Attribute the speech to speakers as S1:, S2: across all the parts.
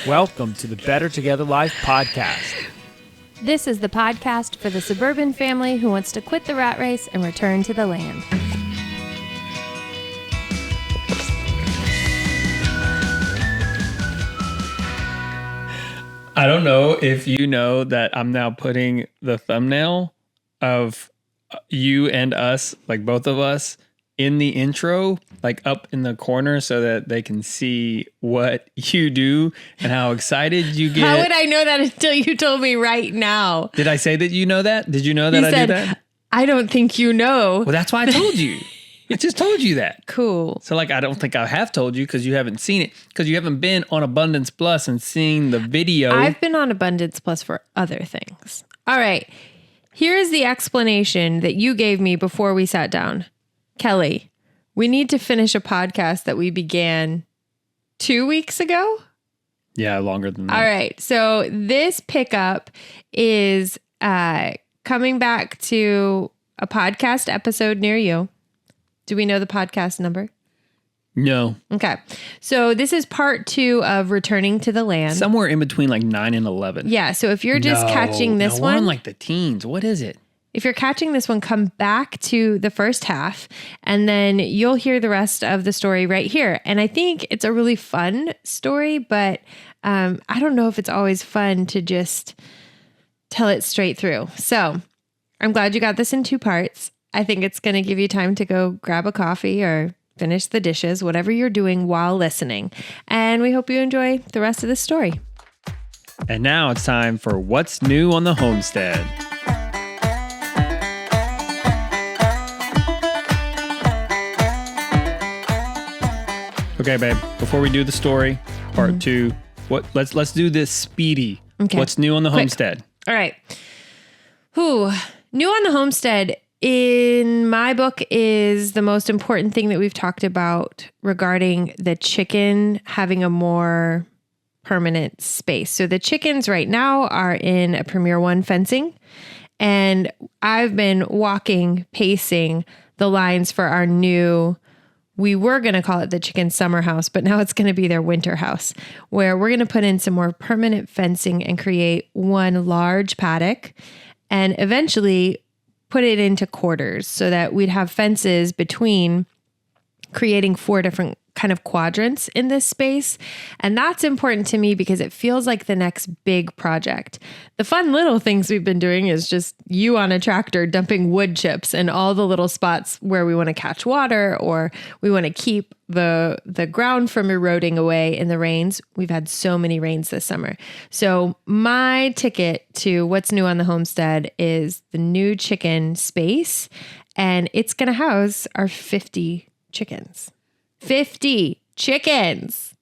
S1: Welcome to the Better Together Life podcast.
S2: This is the podcast for the suburban family who wants to quit the rat race and return to the land.
S1: I don't know if you know that I'm now putting the thumbnail of you and us, like both of us, in the intro, like up in the corner so that they can see what you do and how excited you get.
S2: How would I know that until you told me right now?
S1: Did I say that you know that? Did you know that I do that?
S2: I don't think you know.
S1: Well, that's why I told you. I just told you that.
S2: Cool.
S1: So like, I don't think I have told you because you haven't seen it, because you haven't been on Abundance Plus and seen the video.
S2: I've been on Abundance Plus for other things. All right. Here's the explanation that you gave me before we sat down. Kelly, we need to finish a podcast that we began 2 weeks ago.
S1: Yeah, longer than that.
S2: All right. So this pickup is coming back to a podcast episode near you. Do we know the podcast number?
S1: No.
S2: Okay. So this is part 2 of Returning to the Land.
S1: Somewhere in between like 9 and 11.
S2: Yeah. So if you're just catching this one,
S1: we're on like the teens. What is it?
S2: If you're catching this one, come back to the first half and then you'll hear the rest of the story right here. And I think it's a really fun story, but I don't know if it's always fun to just tell it straight through. So I'm glad you got this in 2 parts. I think it's going to give you time to go grab a coffee or finish the dishes, whatever you're doing while listening. And we hope you enjoy the rest of the story.
S1: And now it's time for What's New on the Homestead. Okay, babe, before we do the story, part 2, let's do this speedy.
S2: Okay.
S1: What's new on the homestead?
S2: All right. New on the homestead in my book is the most important thing that we've talked about regarding the chicken having a more permanent space. So the chickens right now are in a Premier One fencing, and I've been pacing the lines for our new, we were going to call it the chicken summer house, but now it's going to be their winter house, where we're going to put in some more permanent fencing and create one large paddock and eventually put it into quarters so that we'd have fences between, creating 4 different kind of quadrants in this space. And that's important to me because it feels like the next big project. The fun little things we've been doing is just you on a tractor dumping wood chips in all the little spots where we want to catch water or we want to keep the ground from eroding away in the rains. We've had so many rains this summer. So my ticket to what's new on the homestead is the new chicken space, and it's going to house our 50 chickens. 50 chickens.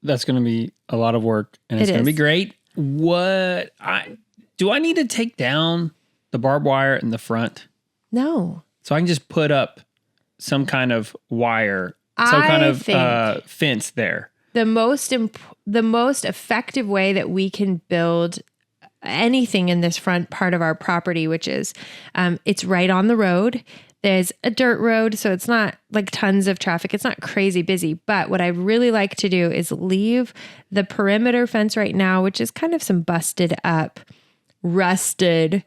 S1: That's going to be a lot of work, and it's going to be great. Do I need to take down the barbed wire in the front?
S2: No.
S1: So I can just put up some kind of wire, some kind of fence there. The
S2: most effective way that we can build anything in this front part of our property, which is it's right on the road. There's a dirt road, so it's not like tons of traffic. It's not crazy busy. But what I really like to do is leave the perimeter fence right now, which is kind of some busted up, rusted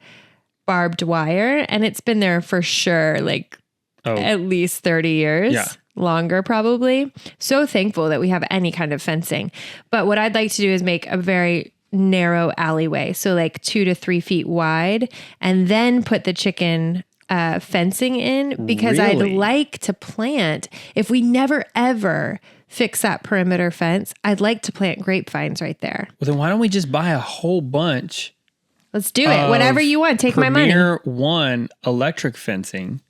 S2: barbed wire. And it's been there for sure, like at least 30 years.
S1: Yeah.
S2: Longer probably. So thankful that we have any kind of fencing. But what I'd like to do is make a very narrow alleyway. So like 2 to 3 feet wide, and then put the chicken fencing in, because
S1: Really?
S2: I'd like to plant, if we never ever fix that perimeter fence, I'd like to plant grapevines right there.
S1: Well, then why don't we just buy a whole bunch?
S2: Let's do it. Whatever you want. Take my money.
S1: Premier One electric fencing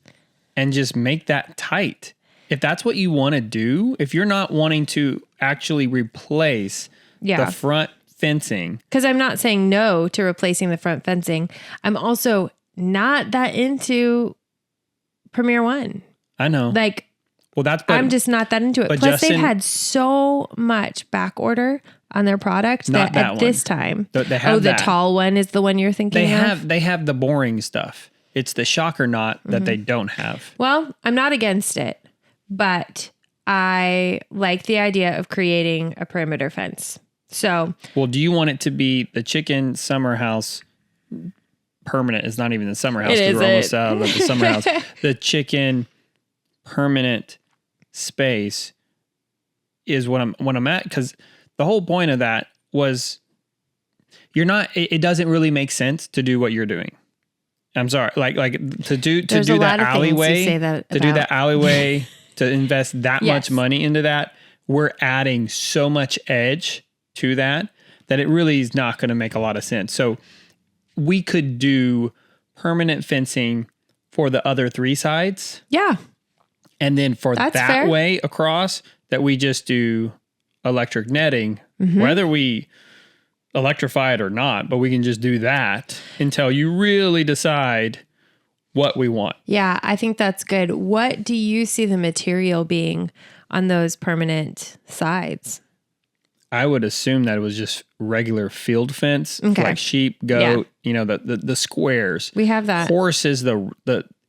S1: and just make that tight. If that's what you want to do, if you're not wanting to actually replace the front fencing.
S2: Because I'm not saying no to replacing the front fencing. I'm also not that into Premier One.
S1: I know. I'm
S2: just not that into it. Plus, they've had so much back order on their product that at this time.
S1: They have
S2: the tall one is the one you're thinking of?
S1: They have the boring stuff. It's the shocker knot that they don't have.
S2: Well, I'm not against it, but I like the idea of creating a perimeter fence. So,
S1: well, do you want it to be the chicken summer house permanent? It's not even the summer house because we're almost out of the summer house. The chicken permanent space is what I'm at, because the whole point of that was it doesn't really make sense to do what you're doing. I'm sorry, like to do that alleyway, to invest that much money into that, we're adding so much edge to that it really is not going to make a lot of sense. So we could do permanent fencing for the other 3 sides.
S2: Yeah.
S1: And then for that fair. Way across, that we just do electric netting, whether we electrify it or not, but we can just do that until you really decide what we want.
S2: Yeah, I think that's good. What do you see the material being on those permanent sides?
S1: I would assume that it was just regular field fence, like sheep, goat, the squares.
S2: We have that.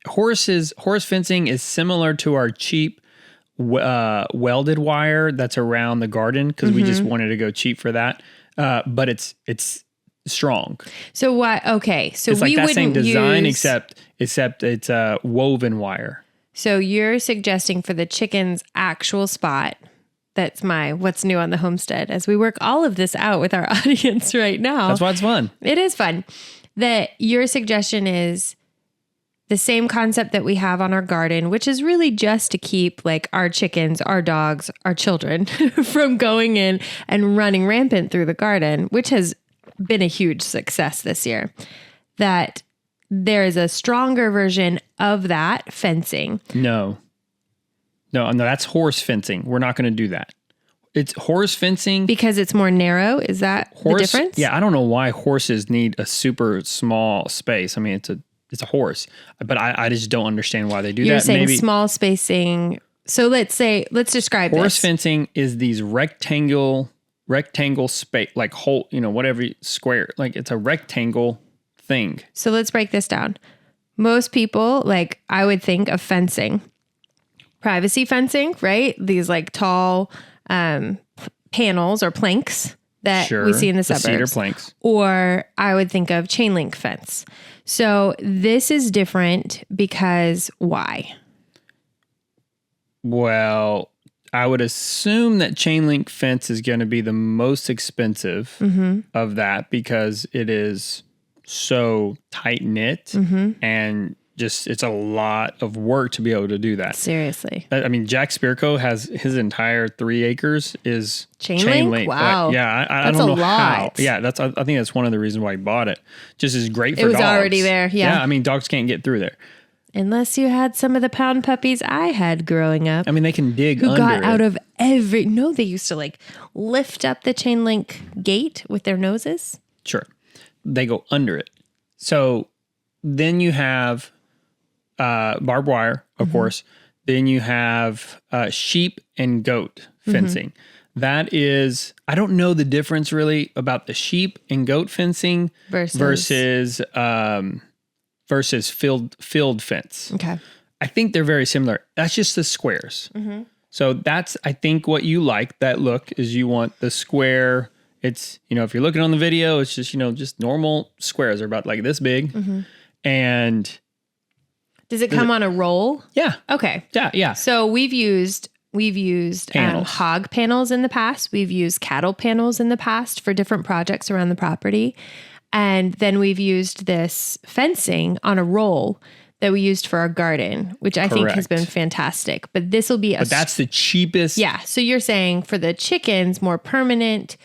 S1: Horse fencing is similar to our cheap welded wire that's around the garden, because we just wanted to go cheap for that. But it's strong.
S2: So what? Okay, so
S1: it's like that same design, except it's woven wire.
S2: So you're suggesting for the chicken's actual spot. That's what's new on the homestead as we work all of this out with our audience right now.
S1: That's why it's fun.
S2: It is fun. That your suggestion is the same concept that we have on our garden, which is really just to keep like our chickens, our dogs, our children from going in and running rampant through the garden, which has been a huge success this year. That there is a stronger version of that fencing.
S1: No, that's horse fencing. We're not going to do that. It's horse fencing.
S2: Because it's more narrow? Is that the difference?
S1: Yeah, I don't know why horses need a super small space. I mean, it's a horse, but I just don't understand why they do that.
S2: You're saying small spacing. So let's describe this.
S1: Horse fencing is these rectangle space, like whole, whatever square, like it's a rectangle thing.
S2: So let's break this down. Most people, like I would think of fencing, privacy fencing, right? These like tall panels or planks that we see in the suburbs.
S1: The cedar planks.
S2: Or I would think of chain link fence. So this is different because why?
S1: Well, I would assume that chain link fence is going to be the most expensive of that, because it is so tight knit and just it's a lot of work to be able to do that.
S2: Seriously.
S1: I mean, Jack Spirko has his entire 3 acres is
S2: chain link. Wow.
S1: I don't know how. Yeah, I think that's one of the reasons why he bought it. Just is great for dogs.
S2: It was already there. Yeah.
S1: I mean, dogs can't get through there.
S2: Unless you had some of the pound puppies I had growing up.
S1: I mean, they can dig
S2: who
S1: under
S2: got
S1: it.
S2: out of they used to like lift up the chain link gate with their noses.
S1: Sure. They go under it. So then you have barbed wire, of course. Then you have sheep and goat fencing. That is, I don't know the difference really about the sheep and goat fencing versus field fence.
S2: Okay.
S1: I think they're very similar. That's just the squares. So that's, I think, what you like, that look, is you want the square. It's, if you're looking on the video, it's just, just normal squares. They're about like this big. And
S2: does it come on a roll?
S1: Yeah.
S2: Okay.
S1: Yeah.
S2: So we've used hog panels in the past. We've used cattle panels in the past for different projects around the property. And then we've used this fencing on a roll that we used for our garden, which I think has been fantastic. But this will be
S1: But that's the cheapest.
S2: Yeah. So you're saying for the chickens, more permanent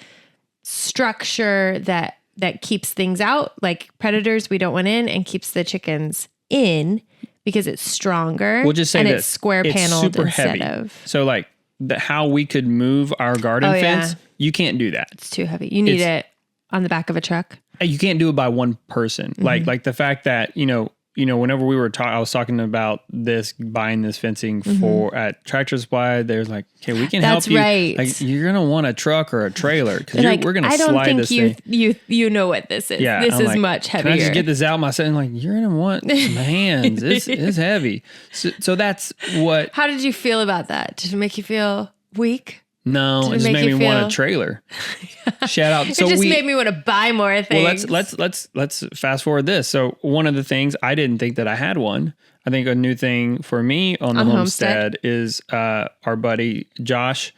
S2: structure that keeps things out, like predators we don't want in, and keeps the chickens in because it's stronger.
S1: We'll just say
S2: and
S1: this.
S2: It's square paneled instead
S1: heavy.
S2: of.
S1: So like how we could move our garden fence, you can't do that.
S2: It's too heavy. You need it on the back of a truck.
S1: You can't do it by one person. Like the fact that, whenever we were I was talking about buying this fencing at Tractor Supply, there's like, okay, we can help you.
S2: Right.
S1: Like, you're going to want a truck or a trailer because we're going to slide this thing.
S2: I don't think you know what this is.
S1: Yeah,
S2: this is much heavier.
S1: Can I just get this out myself? I'm like, you're going to want some hands. It's heavy. So that's what.
S2: How did you feel about that? Did it make you feel weak?
S1: No,
S2: Did
S1: it
S2: it
S1: just
S2: make
S1: made
S2: you
S1: me want
S2: feel-
S1: a trailer. Shout out.
S2: It just made me want to buy more things.
S1: Well, let's fast forward this. So one of the things I didn't think that I had one. I think a new thing for me on the homestead is our buddy Josh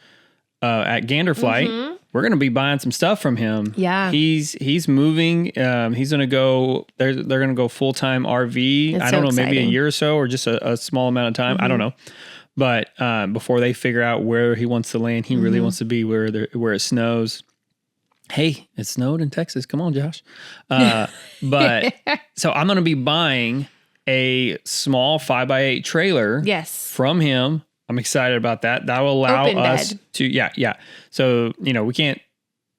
S1: at Ganderflight. We're gonna be buying some stuff from him.
S2: Yeah,
S1: he's moving. He's gonna go. They're gonna go full time RV. I don't know, maybe a year or so, or just a small amount of time. I don't know. But before they figure out where he wants to land, he really wants to be where it snows. Hey, it snowed in Texas. Come on, Josh. But so I'm going to be buying a small 5x8 trailer from him. I'm excited about that. That will allow us to, yeah. So, we can't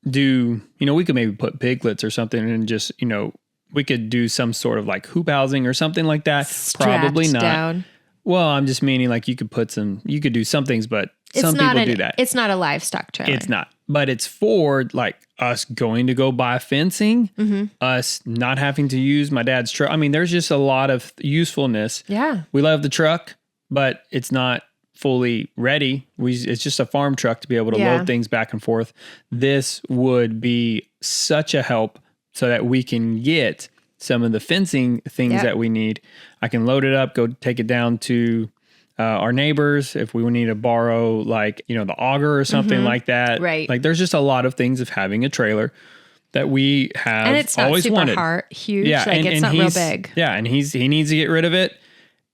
S1: do, we could maybe put piglets or something and just, we could do some sort of like hoop housing or something like that. Probably not.
S2: Down.
S1: Well, I'm just meaning like you could do some things, but some people do that.
S2: It's not a livestock trailer.
S1: It's not, but it's for like us going to go buy fencing, us not having to use my dad's truck. I mean, there's just a lot of usefulness.
S2: Yeah.
S1: We love the truck, but it's not fully ready. It's just a farm truck to be able to load things back and forth. This would be such a help so that we can get some of the fencing things that we need. I can load it up, go take it down to our neighbors if we need to borrow like, the auger or something like that.
S2: Right.
S1: Like there's just a lot of things of having a trailer that we have
S2: and it's not
S1: always
S2: super
S1: wanted.
S2: Huge. Yeah, like it's not real big.
S1: Yeah, and he needs to get rid of it.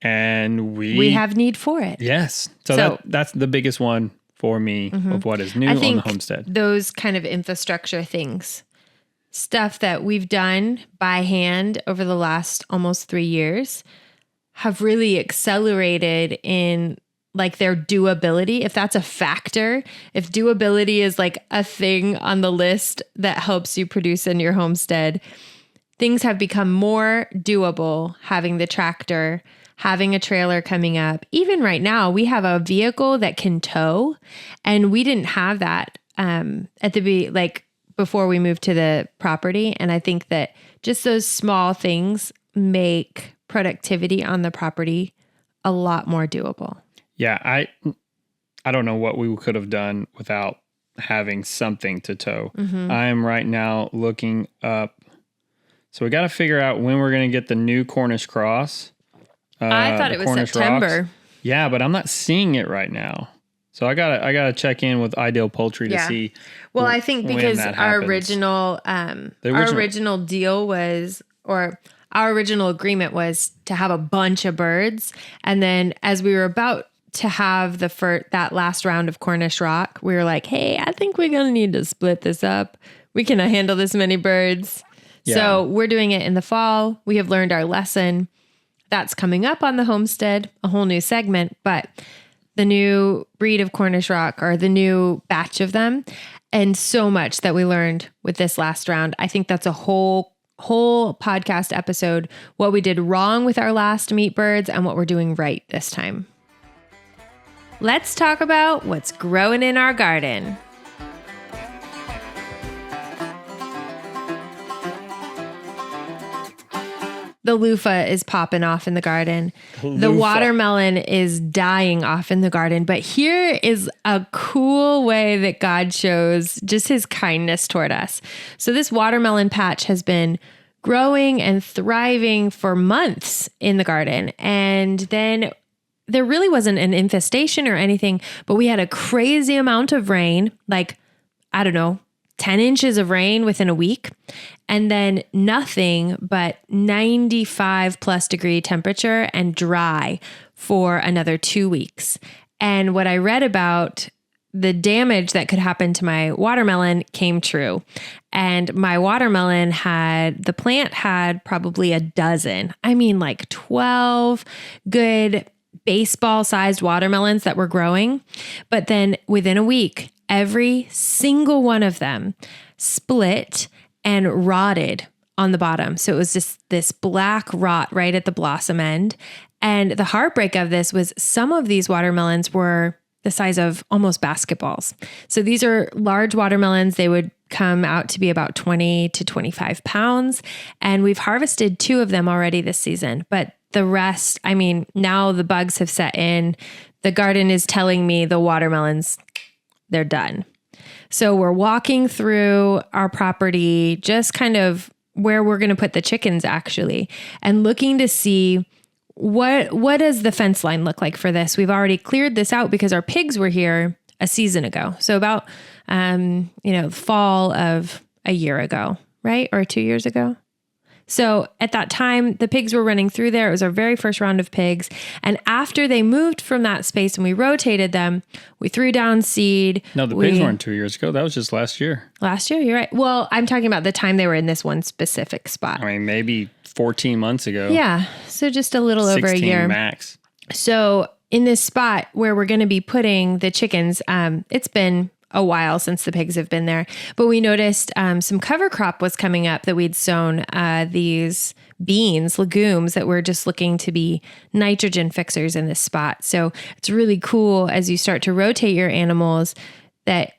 S1: And we
S2: have need for it.
S1: Yes. So that's the biggest one for me of what is new on the homestead.
S2: Those kind of infrastructure things, stuff that we've done by hand over the last almost 3 years, have really accelerated in like their doability. If that's a factor, if doability is like a thing on the list that helps you produce in your homestead, things have become more doable having the tractor, having a trailer coming up. Even right now, we have a vehicle that can tow, and we didn't have that before we moved to the property. And I think that just those small things make productivity on the property a lot more doable.
S1: Yeah, I don't know what we could have done without having something to tow. I am right now looking up. So we got to figure out when we're going to get the new Cornish cross.
S2: I thought it was
S1: Cornish
S2: September.
S1: Rocks. Yeah, but I'm not seeing it right now. So I gotta check in with Ideal Poultry to see.
S2: Well, I think because our original deal was, or our original agreement was to have a bunch of birds, and then as we were about to have that last round of Cornish rock, we were like, "Hey, I think we're gonna need to split this up. We cannot handle this many birds." Yeah. So we're doing it in the fall. We have learned our lesson. That's coming up on the homestead, a whole new segment, but the new breed of Cornish rock, or the new batch of them, and so much that we learned with this last round. I think that's a whole podcast episode, what we did wrong with our last meat birds and what we're doing right this time. Let's talk about what's growing in our garden. The loofah is popping off in the garden. The watermelon is dying off in the garden. But here is a cool way that God shows just his kindness toward us. So this watermelon patch has been growing and thriving for months in the garden. And then there really wasn't an infestation or anything, but we had a crazy amount of rain, like, I don't know, 10 inches of rain within a week, and then nothing but 95 plus degree temperature and dry for another 2 weeks. And what I read about the damage that could happen to my watermelon came true. And my watermelon the plant had probably a dozen, like 12 good baseball sized watermelons that were growing. But then within a week, every single one of them split and rotted on the bottom. So it was just this black rot right at the blossom end. And the heartbreak of this was some of these watermelons were the size of almost basketballs. So these are large watermelons. They would come out to be about 20 to 25 pounds. And we've harvested 2 of them already this season. But the rest, now the bugs have set in. The garden is telling me the watermelons, they're done. So we're walking through our property, just kind of where we're going to put the chickens actually, and looking to see what does the fence line look like for this. We've already cleared this out because our pigs were here a season ago. So about, fall of a year ago, right? Or 2 years ago. So at that time, the pigs were running through there. It was our very first round of pigs. And after they moved from that space and we rotated them, we threw down seed.
S1: No, the pigs weren't 2 years ago. That was just last year.
S2: Last year, you're right. Well, I'm talking about the time they were in this one specific spot.
S1: I mean, maybe 14 months ago.
S2: Yeah. So just a little over a year.
S1: 16 max.
S2: So in this spot where we're going to be putting the chickens, it's been a while since the pigs have been there, but we noticed some cover crop was coming up that we'd sown, these beans, legumes that were just looking to be nitrogen fixers in this spot. So it's really cool as you start to rotate your animals that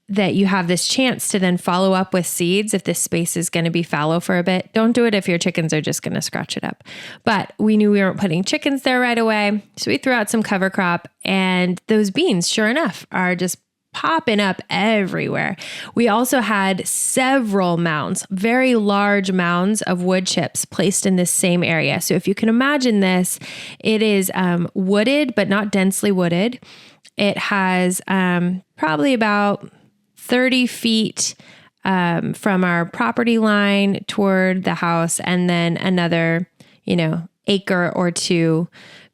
S2: you have this chance to then follow up with seeds if this space is going to be fallow for a bit. Don't do it if your chickens are just going to scratch it up. But we knew we weren't putting chickens there right away. So we threw out some cover crop, and those beans, sure enough, are just popping up everywhere. We also had several mounds, very large mounds of wood chips placed in this same area. So if you can imagine this, it is wooded, but not densely wooded. It has probably about 30 feet from our property line toward the house, and then another, acre or two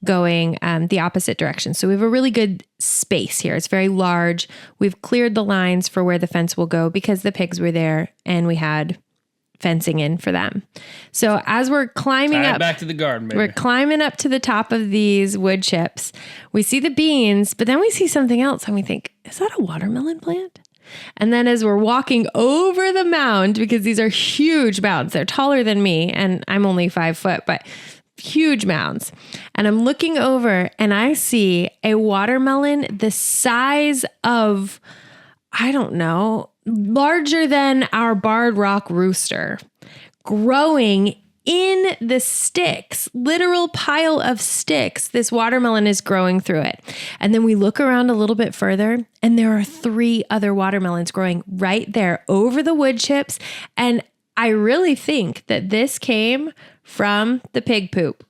S2: going the opposite direction. So we have a really good space here. It's very large. We've cleared the lines for where the fence will go because the pigs were there and we had fencing in for them. So as we're climbing up
S1: back to the garden, baby.
S2: We're climbing up to the top of these wood chips. We see the beans, but then we see something else and we think, is that a watermelon plant? And then as we're walking over the mound, because these are huge mounds, they're taller than me and I'm only 5 foot, but huge mounds. And I'm looking over and I see a watermelon the size of, I don't know, larger than our barred rock rooster, growing in the sticks, literal pile of sticks. This watermelon is growing through it. And then we look around a little bit further and there are 3 other watermelons growing right there over the wood chips. And I really think that this came from the pig poop.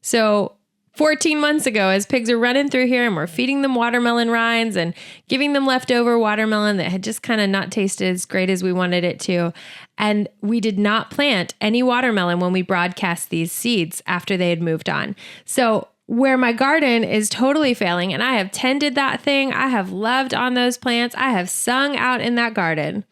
S2: So 14 months ago, as pigs are running through here and we're feeding them watermelon rinds and giving them leftover watermelon that had just kind of not tasted as great as we wanted it to. And we did not plant any watermelon when we broadcast these seeds after they had moved on. So where my garden is totally failing, and I have tended that thing, I have loved on those plants, I have sung out in that garden,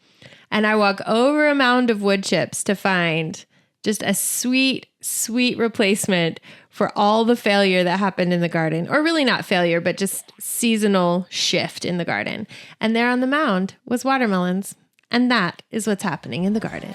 S2: and I walk over a mound of wood chips to find just a sweet, sweet replacement for all the failure that happened in the garden. Or really not failure, but just seasonal shift in the garden. And there on the mound was watermelons. And that is what's happening in the garden.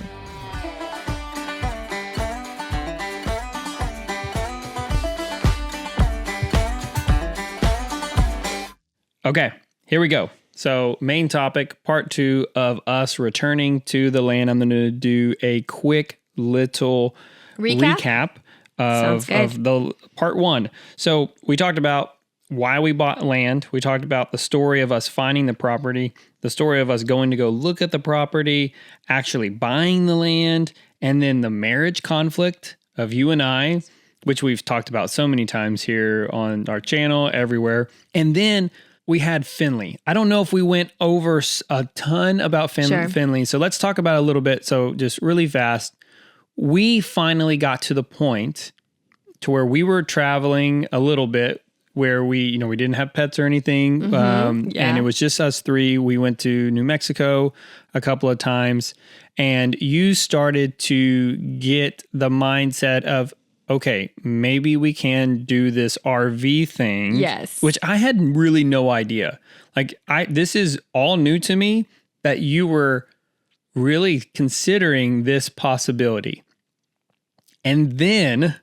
S1: Okay, here we go. So main topic, part 2 of us returning to the land. I'm going to do a quick little recap of the part 1. So we talked about why we bought land. We talked about the story of us finding the property, the story of us going to go look at the property, actually buying the land, and then the marriage conflict of you and I, which we've talked about so many times here on our channel, everywhere. And then we had Finley. I don't know if we went over a ton about Finley. So let's talk about it a little bit. So just really fast. We finally got to the point to where we were traveling a little bit where we didn't have pets or anything. And it was just us 3. We went to New Mexico a couple of times, and you started to get the mindset of, okay, maybe we can do this RV thing.
S2: Yes.
S1: Which I had really no idea. This is all new to me that you were really considering this possibility. And then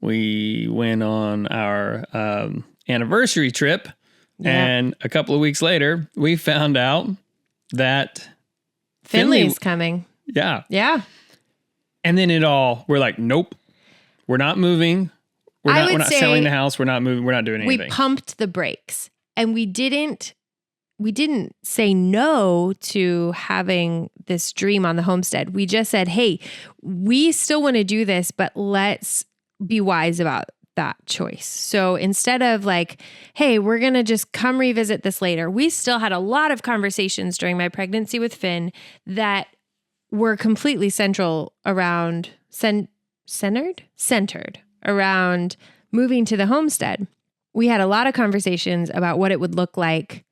S1: we went on our anniversary trip. Yep. And a couple of weeks later, we found out that
S2: Finley's coming.
S1: Yeah.
S2: Yeah.
S1: And then we're like, nope, we're not moving. We're not selling the house. We're not moving. We're not doing anything.
S2: We pumped the brakes and we didn't say no to having this dream on the homestead. We just said, hey, we still want to do this, but let's be wise about that choice. So instead of like, hey, we're going to just come revisit this later, we still had a lot of conversations during my pregnancy with Finn that were completely centered around moving to the homestead. We had a lot of conversations about what it would look like,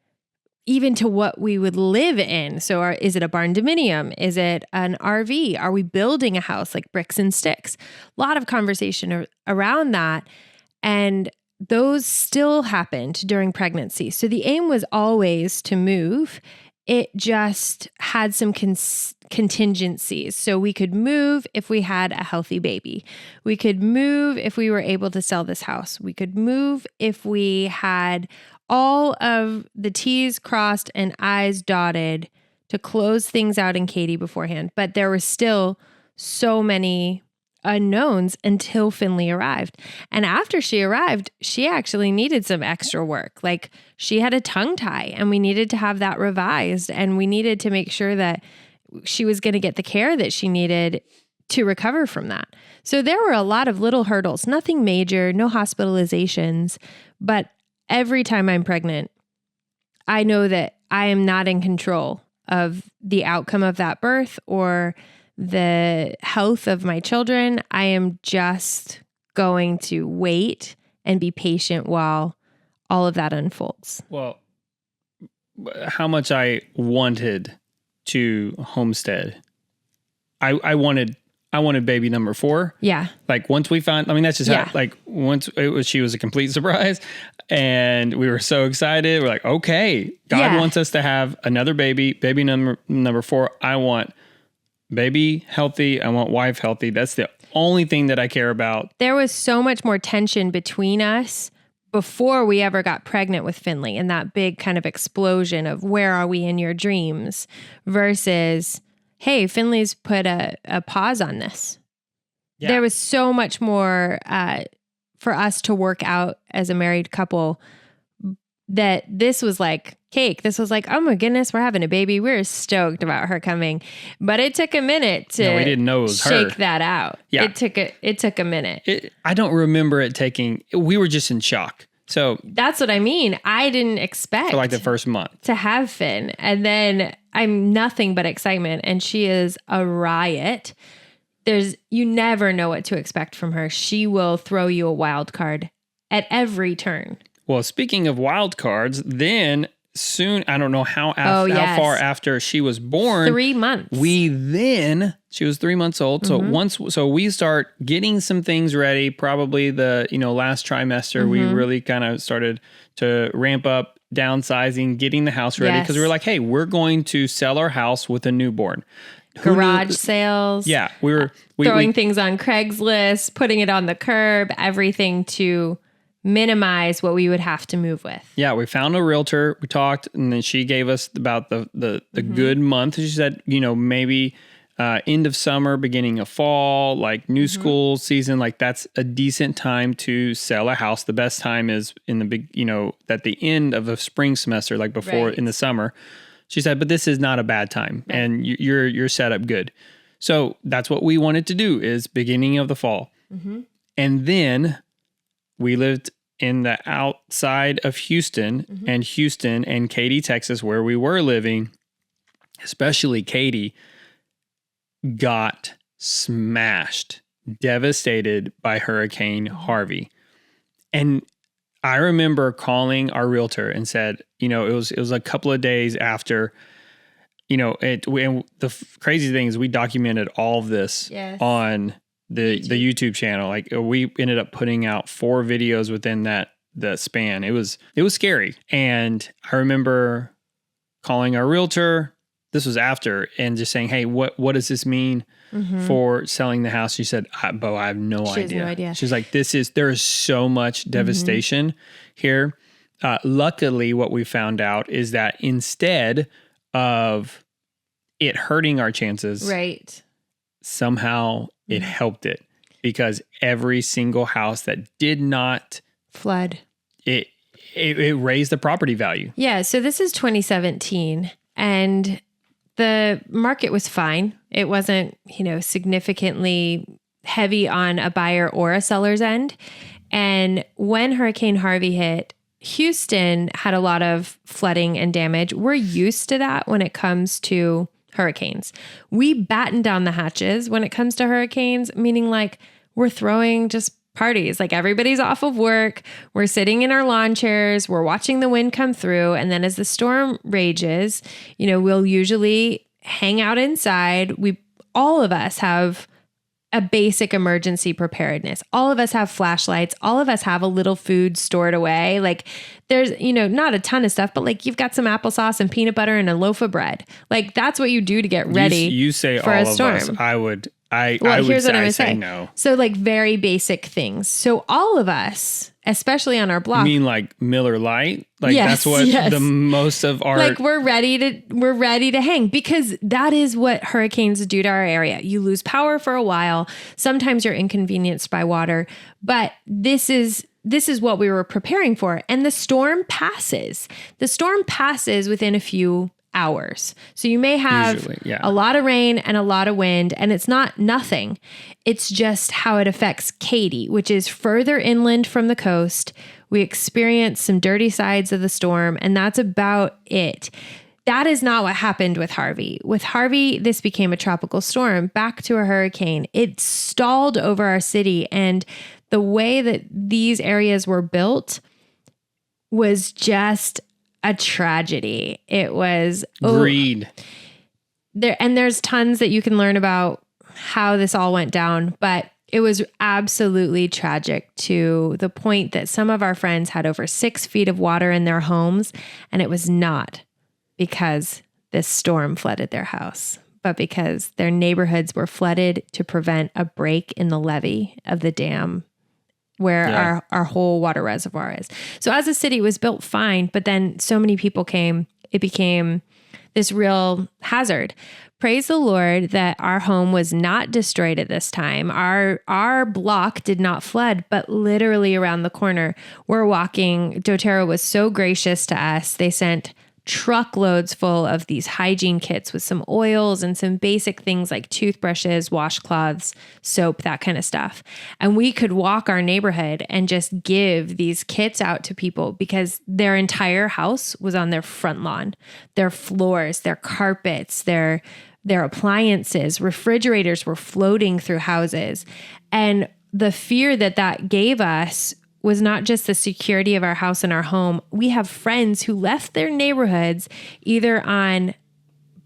S2: even to what we would live in. So is it a barn dominium? Is it an RV? Are we building a house like bricks and sticks? A lot of conversation around that. And those still happened during pregnancy. So the aim was always to move. It just had some contingencies. So we could move if we had a healthy baby. We could move if we were able to sell this house. We could move if we had all of the T's crossed and I's dotted to close things out in Katie beforehand. But there were still so many unknowns until Finley arrived. And after she arrived, she actually needed some extra work. Like she had a tongue tie and we needed to have that revised, and we needed to make sure that she was going to get the care that she needed to recover from that. So there were a lot of little hurdles, nothing major, no hospitalizations, but every time I'm pregnant, I know that I am not in control of the outcome of that birth or the health of my children. I am just going to wait and be patient while all of that unfolds.
S1: Well, how much I wanted to homestead. I wanted baby number 4.
S2: Yeah.
S1: Like once we found, that's just how, like once she was a complete surprise and we were so excited. We're like, okay, God wants us to have another baby number 4. I want baby healthy. I want wife healthy. That's the only thing that I care about.
S2: There was so much more tension between us before we ever got pregnant with Finley, and that big kind of explosion of where are we in your dreams versus, hey, Finley's put a pause on this. Yeah. There was so much more for us to work out as a married couple that this was like cake. This was like, oh my goodness, we're having a baby. We're stoked about her coming. But it took a minute to
S1: we didn't know it was
S2: shake that out.
S1: Yeah.
S2: It took a minute.
S1: I don't remember it taking, we were just in shock. So
S2: that's what I mean. I didn't expect
S1: for like the first month
S2: to have Finn. And then I'm nothing but excitement. And she is a riot. You never know what to expect from her. She will throw you a wild card at every turn.
S1: Well, speaking of wild cards, then soon, I don't know how far after she was born.
S2: 3 months.
S1: She was 3 months old. Mm-hmm. So we start getting some things ready. Probably the, last trimester, mm-hmm. we really kind of started to ramp up downsizing, getting the house ready. Because we were like, hey, we're going to sell our house with a newborn.
S2: Garage sales.
S1: Yeah. We were
S2: throwing things on Craigslist, putting it on the curb, everything to minimize what we would have to move with.
S1: Yeah, we found a realtor, we talked, and then she gave us about the mm-hmm. good month. She said, maybe end of summer, beginning of fall, like new mm-hmm. school season, like that's a decent time to sell a house. The best time is in the big, at the end of a spring semester, like before in the summer. She said, but this is not a bad time and you're set up good. So that's what we wanted to do, is beginning of the fall. Mm-hmm. And then we lived in the outside of Houston, mm-hmm. and Houston and Katy, Texas, where we were living, especially Katy, got smashed, devastated by Hurricane Harvey. And I remember calling our realtor and said, it was a couple of days after, and the crazy thing is we documented all of this on the YouTube channel. Like we ended up putting out 4 videos within that span. It was scary. And I remember calling our realtor. This was after, and just saying, hey, what does this mean mm-hmm. for selling the house? She said, Bo, I have no idea. She's like, there is so much devastation mm-hmm. here. Luckily, what we found out is that instead of it hurting our chances, somehow it helped it, because every single house that did not
S2: flood,
S1: it it raised the property value.
S2: Yeah. So this is 2017 and the market was fine. It wasn't, significantly heavy on a buyer or a seller's end. And when Hurricane Harvey hit, Houston had a lot of flooding and damage. We're used to that when it comes to hurricanes. We batten down the hatches when it comes to hurricanes, meaning like we're throwing just parties. Like everybody's off of work. We're sitting in our lawn chairs. We're watching the wind come through. And then as the storm rages, we'll usually hang out inside. All of us have a basic emergency preparedness. All of us have flashlights. All of us have a little food stored away. Like there's, not a ton of stuff, but like you've got some applesauce and peanut butter and a loaf of bread. Like that's what you do to get ready.
S1: You say
S2: for
S1: all
S2: a storm.
S1: of us. I would
S2: here's what I'm
S1: say
S2: saying.
S1: no.
S2: So like very basic things. So all of us, especially on our block.
S1: You mean like Miller Lite? Like
S2: Yes,
S1: that's what
S2: yes.
S1: the most of our
S2: Like we're ready to hang because that is what hurricanes do to our area. You lose power for a while. Sometimes you're inconvenienced by water, but this is what we were preparing for. And the storm passes. The storm passes within a few hours. So you may have
S1: Usually,
S2: a lot of rain and a lot of wind, and it's not nothing. It's just how it affects Katy, which is further inland from the coast. We experience some dirty sides of the storm, and that's about it. That is not what happened with Harvey. With Harvey, this became a tropical storm, back to a hurricane. It stalled over our city, and the way that these areas were built was just a tragedy. It was
S1: greed.
S2: There's tons that you can learn about how this all went down, but it was absolutely tragic to the point that some of our friends had over 6 feet of water in their homes, and it was not because this storm flooded their house, but because their neighborhoods were flooded to prevent a break in the levee of the dam where our whole water reservoir is. So as a city, it was built fine, but then so many people came, it became this real hazard. Praise the Lord that our home was not destroyed at this time. Our block did not flood, but literally around the corner, we're walking. doTERRA was so gracious to us. They sent truckloads full of these hygiene kits with some oils and some basic things like toothbrushes, washcloths, soap, that kind of stuff. And we could walk our neighborhood and just give these kits out to people because their entire house was on their front lawn. Their floors, their carpets, their appliances, refrigerators were floating through houses. And the fear that gave us was not just the security of our house and our home. We have friends who left their neighborhoods either on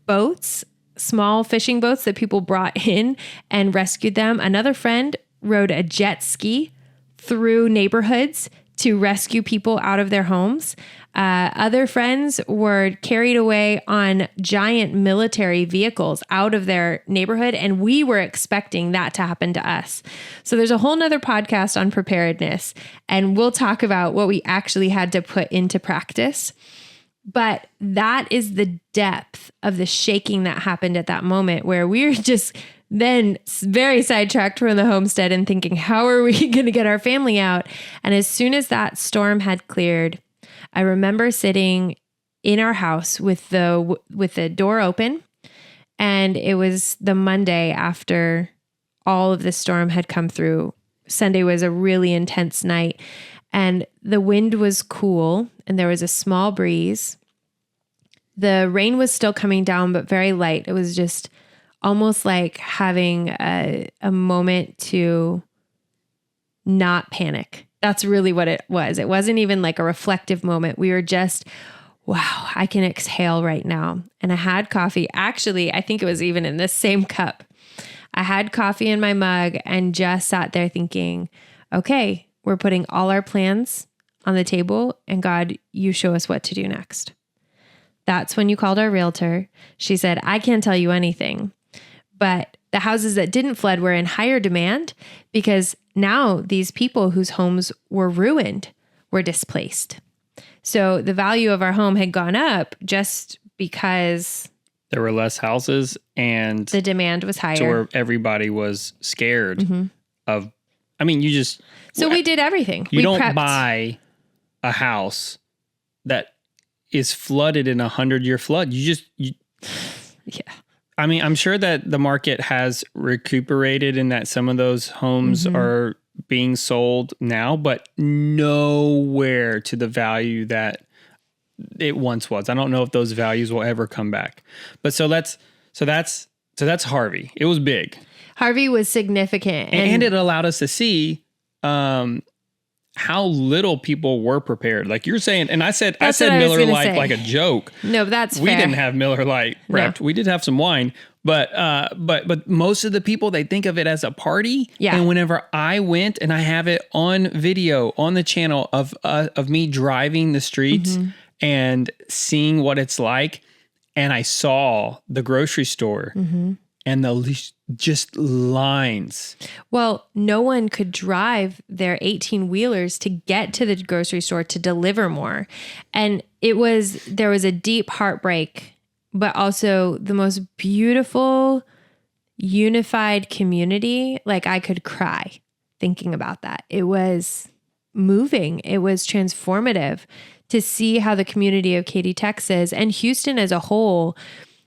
S2: boats, small fishing boats that people brought in and rescued them. Another friend rode a jet ski through neighborhoods to rescue people out of their homes. Other friends were carried away on giant military vehicles out of their neighborhood, and we were expecting that to happen to us. So there's a whole nother podcast on preparedness, and we'll talk about what we actually had to put into practice. But that is the depth of the shaking that happened at that moment, where we were just then very sidetracked from the homestead and thinking, how are we going to get our family out? And as soon as that storm had cleared, I remember sitting in our house with the door open, and it was the Monday after all of the storm had come through. Sunday was a really intense night, and the wind was cool, and there was a small breeze. The rain was still coming down, but very light. It was just almost like having a moment to not panic. That's really what it was. It wasn't even like a reflective moment. We were just, wow, I can exhale right now. And I had coffee. Actually, I think it was even in this same cup. I had coffee in my mug and just sat there thinking, okay, we're putting all our plans on the table, and God, you show us what to do next. That's when you called our realtor. She said, I can't tell you anything, but the houses that didn't flood were in higher demand because now these people whose homes were ruined were displaced. So the value of our home had gone up just because
S1: there were less houses and
S2: the demand was higher.
S1: To where everybody was scared of, I mean,
S2: So we did everything.
S1: You don't buy a house that is flooded in 100-year flood. Yeah. I mean, I'm sure that the market has recuperated and that some of those homes are being sold now, but nowhere to the value that it once was. I don't know if those values will ever come back. But so that's Harvey. It was big.
S2: Harvey was significant.
S1: And it allowed us to see how little people were prepared. Like you're saying, and I said Miller Lite like a joke.
S2: No, that's
S1: we
S2: fair.
S1: didn't have Miller Lite prepped. No. We did have some wine, but most of the people, they think of it as a party.
S2: Yeah.
S1: And whenever I went, and I have it on video on the channel of me driving the streets and seeing what it's like, and I saw the grocery store and the just lines.
S2: Well, no one could drive their 18-wheelers to get to the grocery store to deliver more. And there was a deep heartbreak, but also the most beautiful, unified community. Like, I could cry thinking about that. It was moving. It was transformative to see how the community of Katy, Texas, and Houston as a whole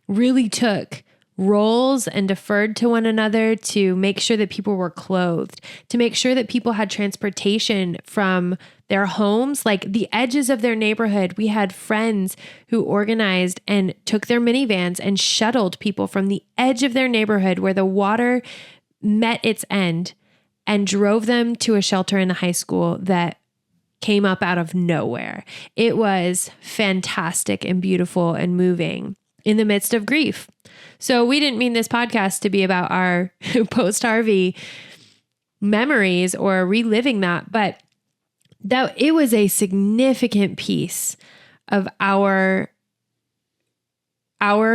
S2: really took roles and deferred to one another to make sure that people were clothed, to make sure that people had transportation from their homes, like the edges of their neighborhood. We had friends who organized and took their minivans and shuttled people from the edge of their neighborhood where the water met its end and drove them to a shelter in a high school that came up out of nowhere. It was fantastic and beautiful and moving in the midst of grief. So we didn't mean this podcast to be about our post-Harvey memories or reliving that, but that it was a significant piece of our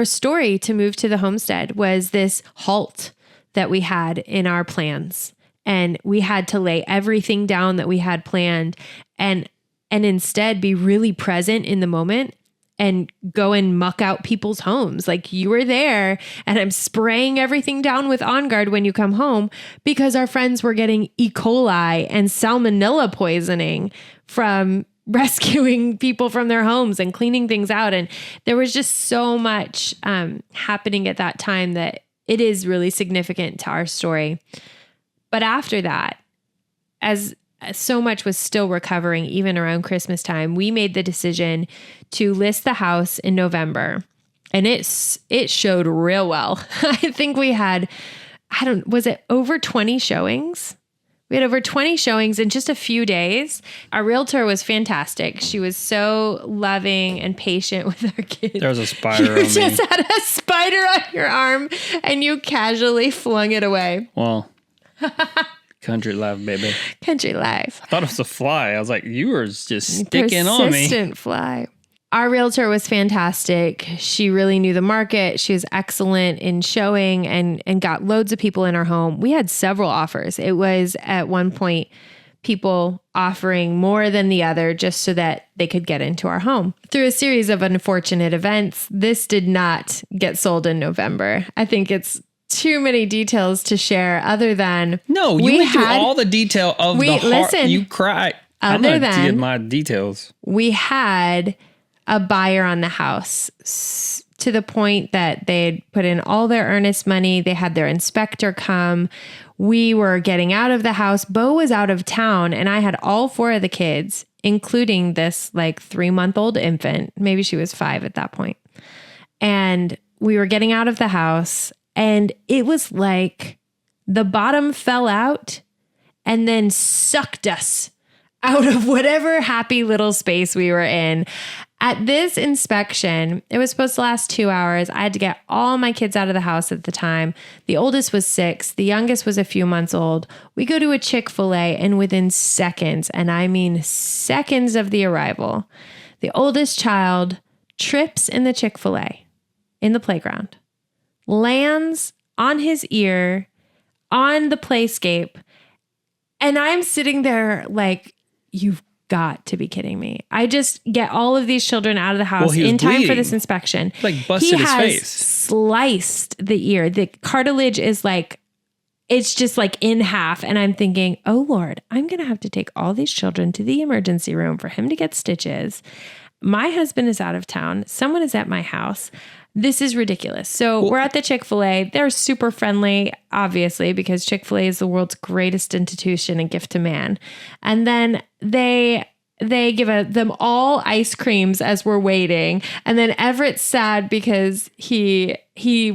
S2: story to move to the homestead was this halt that we had in our plans. And we had to lay everything down that we had planned and instead be really present in the moment and go and muck out people's homes. Like, you were there and I'm spraying everything down with On Guard when you come home because our friends were getting E. coli and salmonella poisoning from rescuing people from their homes and cleaning things out. And there was just so much happening at that time that it is really significant to our story. But after that, as so much was still recovering, even around Christmas time, we made the decision to list the house in November. And it showed real well. I think we had, was it over 20 showings? We had over 20 showings in just a few days. Our realtor was fantastic. She was so loving and patient with our kids.
S1: There was a spider on me.
S2: You just had a spider on your arm and you casually flung it away.
S1: Well, country life, baby.
S2: Country life.
S1: I thought it was a fly. I was like, you were just sticking on me.
S2: Persistent fly. Our realtor was fantastic. She really knew the market. She was excellent in showing and got loads of people in our home. We had several offers. It was at one point people offering more than the other just so that they could get into our home. Through a series of unfortunate events, this did not get sold in November. I think it's too many details to share other than...
S1: No, you went through all the detail of the heart. Listen, you cried. I'm going to give my details.
S2: We had a buyer on the house to the point that they'd put in all their earnest money. They had their inspector come. We were getting out of the house. Bo was out of town and I had all 4 of the kids, including this like 3-month-old infant. Maybe she was 5 at that point. And we were getting out of the house and it was like the bottom fell out and then sucked us out of whatever happy little space we were in. At this inspection, it was supposed to last 2 hours. I had to get all my kids out of the house at the time. The oldest was 6. The youngest was a few months old. We go to a Chick-fil-A and within seconds, and I mean seconds of the arrival, the oldest child trips in the Chick-fil-A in the playground, lands on his ear on the playscape. And I'm sitting there like, you've got to be kidding me. I just get all of these children out of the house in time for this inspection.
S1: Like busted his face.
S2: Sliced the ear. The cartilage is like it's just like in half. And I'm thinking, oh Lord, I'm going to have to take all these children to the emergency room for him to get stitches. My husband is out of town. Someone is at my house. This is ridiculous. So we're at the Chick-fil-A. They're super friendly, obviously, because Chick-fil-A is the world's greatest institution and gift to man. And then they give them all ice creams as we're waiting. And then Everett's sad because he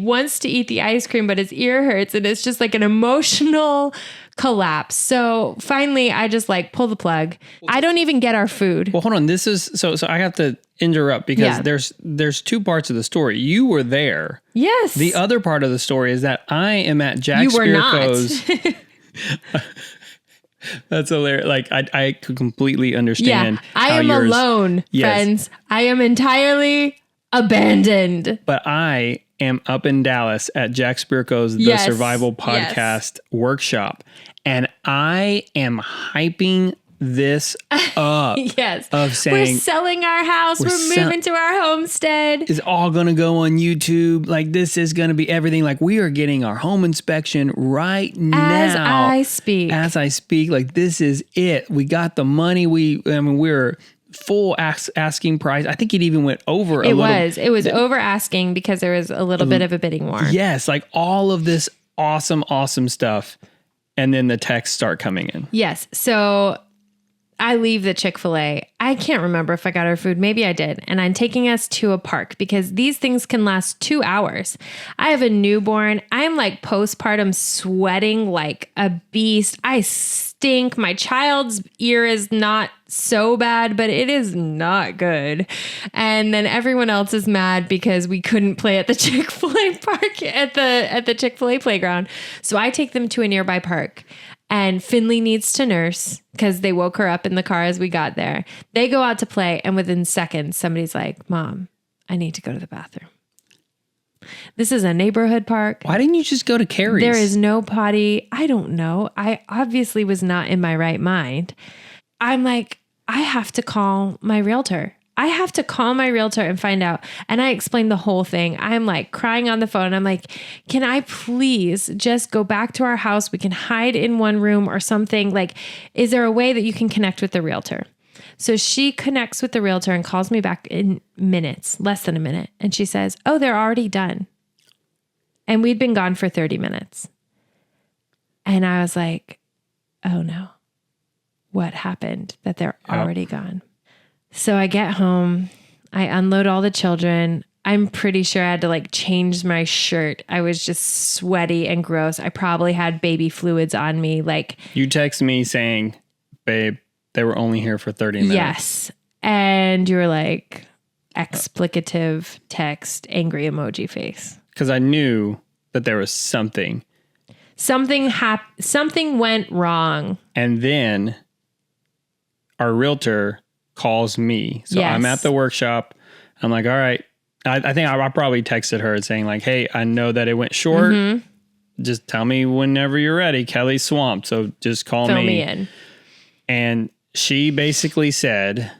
S2: wants to eat the ice cream, but his ear hurts. And it's just like an emotional collapse. So finally, I just like pull the plug. I don't even get our food.
S1: Well, hold on. This is so I have to interrupt because there's two parts of the story. You were there.
S2: Yes.
S1: The other part of the story is that I am at Jack
S2: You were
S1: Spirko's.
S2: not.
S1: That's hilarious. Like I could completely understand.
S2: Yeah, I am alone, friends. I am entirely abandoned.
S1: But I am up in Dallas at Jack Spirko's The Survival Podcast workshop, and I am hyping this up.
S2: Yes.
S1: Of saying
S2: we're selling our house. We're moving to our homestead.
S1: It's all going to go on YouTube. Like this is going to be everything. Like we are getting our home inspection right now. As I speak. Like this is it. We got the money. We're full asking price. I think it even went over
S2: It was over asking because there was a little bit of a bidding war.
S1: Yes. Like all of this awesome stuff. And then the texts start coming in.
S2: Yes. So I leave the Chick-fil-A. I can't remember if I got our food. Maybe I did. And I'm taking us to a park because these things can last 2 hours. I have a newborn. I'm like postpartum sweating like a beast. I stink. My child's ear is not so bad, but it is not good. And then everyone else is mad because we couldn't play at the Chick-fil-A park at the Chick-fil-A playground. So I take them to a nearby park. And Finley needs to nurse because they woke her up in the car as we got there. They go out to play, and within seconds, somebody's like, Mom, I need to go to the bathroom. This is a neighborhood park.
S1: Why didn't you just go to Carrie's?
S2: There is no potty. I don't know. I obviously was not in my right mind. I'm like, I have to call my realtor. And find out. And I explained the whole thing. I'm like crying on the phone. I'm like, can I please just go back to our house? We can hide in one room or something. Like, is there a way that you can connect with the realtor? So she connects with the realtor and calls me back in minutes, less than a minute. And she says, oh, they're already done. And we'd been gone for 30 minutes. And I was like, oh no, what happened that they're already gone? So I get home, I unload all the children. I'm pretty sure I had to like change my shirt. I was just sweaty and gross. I probably had baby fluids on me. Like
S1: you text me saying, babe, they were only here for 30 minutes.
S2: Yes. And you were like explicative text, angry emoji face.
S1: Because I knew that there was something.
S2: Something went wrong.
S1: And then our realtor calls me. So I'm at the workshop. I'm like, all right. I think I probably texted her saying like, hey, I know that it went short. Mm-hmm. Just tell me whenever you're ready. Kelly's swamped. So just call me.
S2: Fill me in.
S1: And she basically said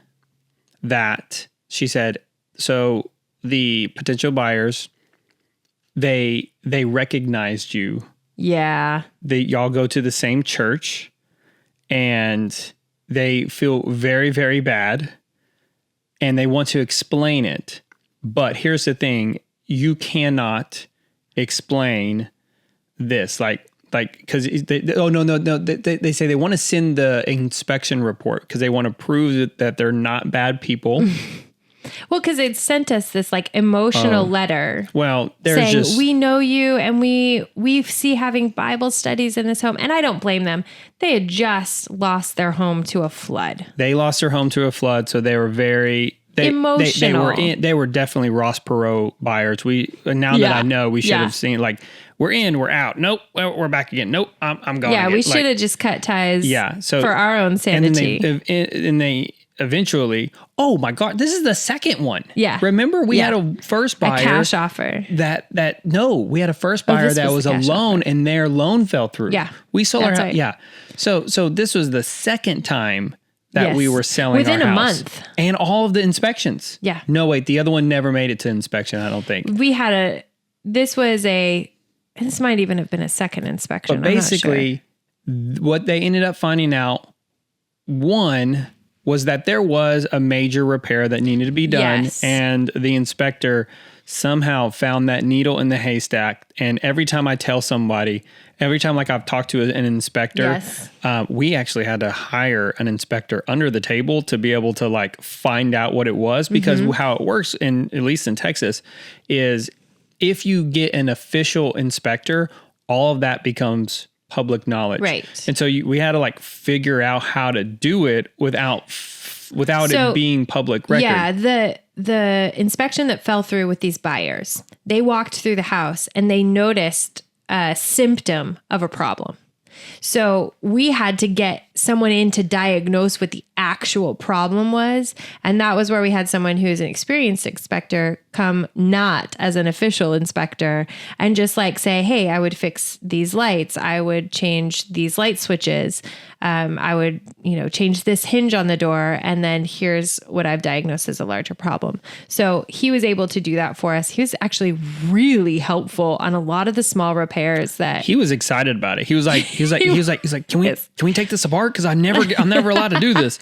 S1: so the potential buyers, they recognized you.
S2: Yeah.
S1: Y'all go to the same church and they feel very, very bad and they want to explain it. But here's the thing. You cannot explain this. Because they say they want to send the inspection report because they want to prove that they're not bad people.
S2: Well, because they'd sent us this like emotional letter.
S1: Well,
S2: saying we know you and we see having Bible studies in this home. And I don't blame them. They had just lost their home to a flood.
S1: They lost their home to a flood. So they were very
S2: emotional.
S1: They were definitely Ross Perot buyers. That I know, we should have seen like, we're in, we're out. Nope, we're back again. Nope, I'm gone.
S2: Yeah,
S1: again.
S2: we should have just cut ties.
S1: Yeah, so
S2: for our own sanity.
S1: And they eventually, oh my God, this is the second one.
S2: Yeah.
S1: Remember we had a first buyer.
S2: A cash offer.
S1: We had a first buyer that was a loan offer. And their loan fell through.
S2: Yeah.
S1: We sold our house.
S2: Right.
S1: Yeah. So this was the second time that we were selling
S2: within
S1: our
S2: a
S1: house.
S2: month.
S1: And all of the inspections.
S2: Yeah.
S1: No, wait, the other one never made it to inspection, I don't think.
S2: This was a this might even have been a second inspection.
S1: But basically, what they ended up finding out, one, was that there was a major repair that needed to be done.
S2: Yes.
S1: And the inspector somehow found that needle in the haystack. And every time I tell somebody, every time like I've talked to an inspector, we actually had to hire an inspector under the table to be able to like find out what it was, because how it works at least in Texas is if you get an official inspector, all of that becomes public knowledge.
S2: Right.
S1: And so we had to like figure out how to do it without it being public record.
S2: Yeah, the inspection that fell through with these buyers, they walked through the house and they noticed a symptom of a problem. So we had to get someone in to diagnose what the actual problem was. And that was where we had someone who's an experienced inspector come not as an official inspector and just like say, hey, I would fix these lights. I would change these light switches. I would, change this hinge on the door. And then here's what I've diagnosed as a larger problem. So he was able to do that for us. He was actually really helpful on a lot of the small repairs that
S1: he was excited about it. He was like, can we take this apart? Cause I'm never allowed to do this.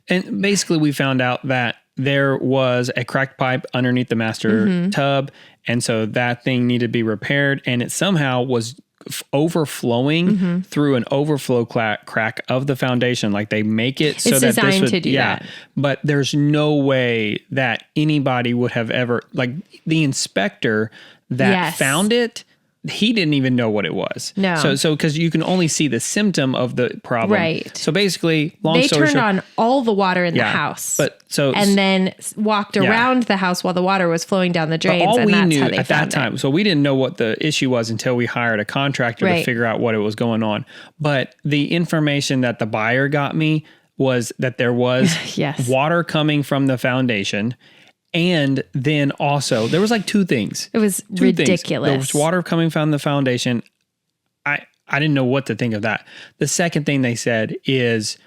S1: And basically we found out that there was a cracked pipe underneath the master tub. And so that thing needed to be repaired, and it somehow was overflowing through an overflow crack of the foundation. Like they make it so that this would,
S2: to do that.
S1: But there's no way that anybody would have ever, like the inspector that found it, he didn't even know what it was.
S2: No.
S1: So because you can only see the symptom of the problem.
S2: Right.
S1: So basically, long story short,
S2: they turned on all the water in the house. And then walked around the house while the water was flowing down the drains.
S1: All
S2: and
S1: we
S2: that's
S1: knew
S2: how they
S1: at that time, so we didn't know what the issue was until we hired a contractor to figure out what it was going on. But the information that the buyer got me was that there was water coming from the foundation. And then also, there was like two things.
S2: It was ridiculous.
S1: There was water coming from the foundation. I didn't know what to think of that. The second thing they said is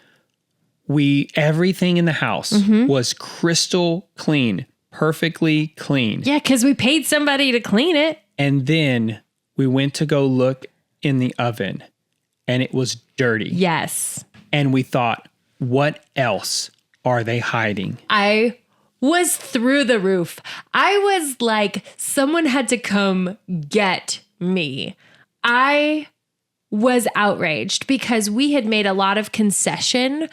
S1: everything in the house was crystal clean, perfectly clean.
S2: Yeah, because we paid somebody to clean it.
S1: And then we went to go look in the oven and it was dirty.
S2: Yes.
S1: And we thought, what else are they hiding?
S2: I was through the roof. I was like, someone had to come get me. I was outraged because we had made a lot of concession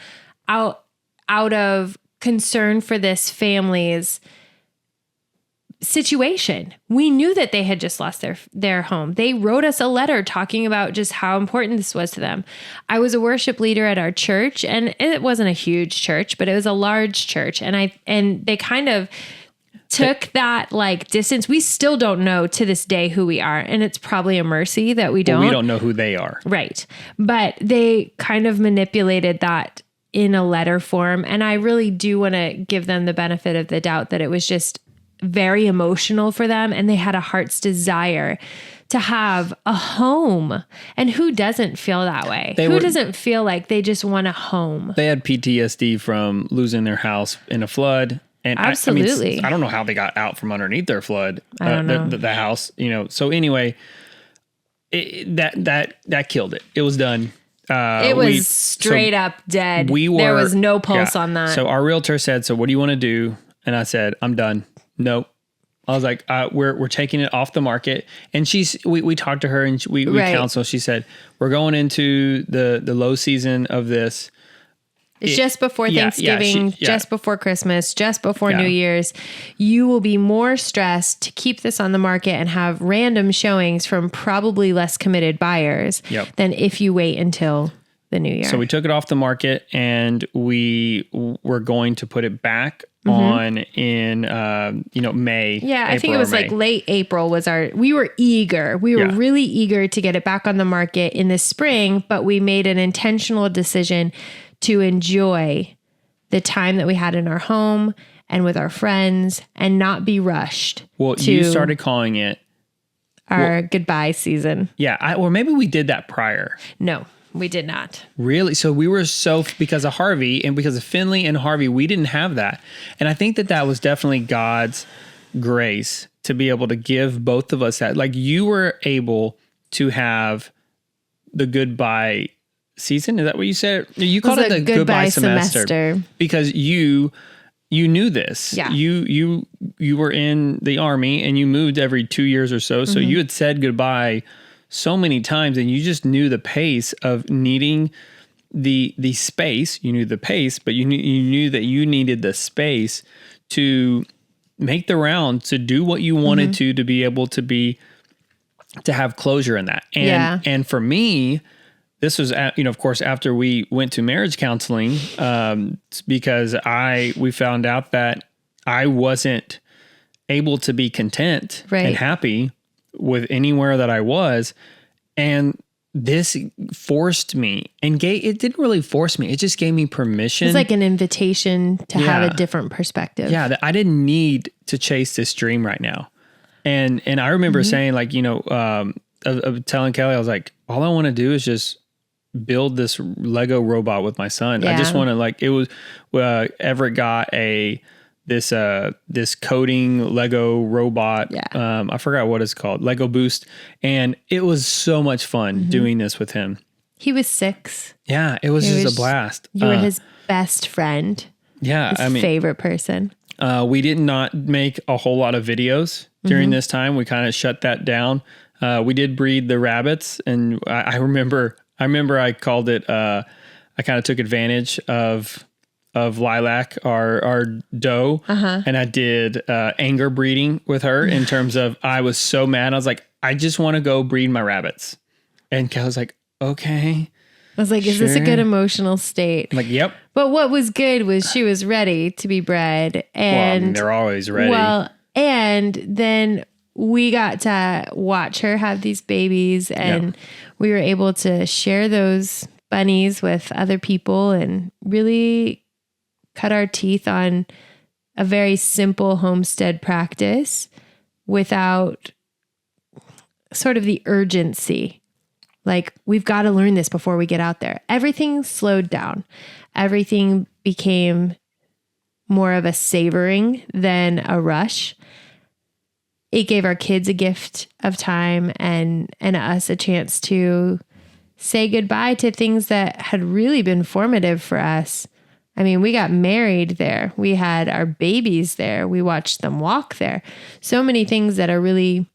S2: out of concern for this family's situation. We knew that they had just lost their home. They wrote us a letter talking about just how important this was to them. I was a worship leader at our church, and it wasn't a huge church, but it was a large church. And they kind of took that like distance. We still don't know to this day who we are. And it's probably a mercy that we don't.
S1: Well, we don't know who they are.
S2: Right. But they kind of manipulated that in a letter form. And I really do want to give them the benefit of the doubt that it was just very emotional for them, and they had a heart's desire to have a home. And who doesn't feel that way? Who doesn't feel like they just want a home? They
S1: had PTSD from losing their house in a flood. And
S2: absolutely.
S1: I don't know how they got out from underneath their flood,
S2: I don't know.
S1: The house, So anyway, that killed it. It was done.
S2: It was straight up dead. There was no pulse on that.
S1: So our realtor said, so what do you want to do? And I said, I'm done. Nope. I was like, we're taking it off the market. And we talked to her and we counseled. She said, we're going into the low season of this.
S2: It's just before Thanksgiving, just before Christmas, just before New Year's. You will be more stressed to keep this on the market and have random showings from probably less committed buyers than if you wait until the new year.
S1: So we took it off the market and we were going to put it back on in, May.
S2: Yeah, I think it was like late April we were eager. We were really eager to get it back on the market in the spring, but we made an intentional decision to enjoy the time that we had in our home and with our friends and not be rushed.
S1: Well, you started calling it
S2: our goodbye season.
S1: Yeah. Or maybe we did that prior.
S2: No. We did not.
S1: Really? So we were because of Harvey and because of Finley and Harvey, we didn't have that. And I think that was definitely God's grace to be able to give both of us that. Like you were able to have the goodbye season. Is that what you said? You called it the goodbye semester because you knew this.
S2: Yeah.
S1: You were in the Army and you moved every 2 years or so. So you had said goodbye so many times, and you just knew the pace of needing the space. You knew the pace, but you knew that you needed the space to make the rounds, to do what you wanted to be able to have closure in that. And for me, this was, of course, after we went to marriage counseling, because we found out that I wasn't able to be content and happy with anywhere that I was. And this forced me, and it didn't really force me. It just gave me permission.
S2: It's like an invitation to have a different perspective.
S1: Yeah. That I didn't need to chase this dream right now. And I remember saying, like, of telling Kelly, I was like, all I want to do is just build this Lego robot with my son. I just want to, like, it was, Everett got this coding Lego robot. I forgot what it's called, Lego Boost. And it was so much fun doing this with him.
S2: He was 6.
S1: Yeah. It was just a blast.
S2: You were his best friend.
S1: Yeah.
S2: His favorite person.
S1: We did not make a whole lot of videos during this time. We kind of shut that down. We did breed the rabbits, and I remember I called it, I kind of took advantage of Lilac, our doe, and I did anger breeding with her in terms of, I was so mad. I was like, I just want to go breed my rabbits. And Kel was like, okay.
S2: I was like, is this a good emotional state?
S1: I'm like, yep.
S2: But what was good was she was ready to be bred. And
S1: they're always ready.
S2: Well, and then we got to watch her have these babies, and we were able to share those bunnies with other people and really cut our teeth on a very simple homestead practice without sort of the urgency. Like, we've got to learn this before we get out there. Everything slowed down. Everything became more of a savoring than a rush. It gave our kids a gift of time and us a chance to say goodbye to things that had really been formative for us. I mean, we got married there. We had our babies there. We watched them walk there. So many things that are really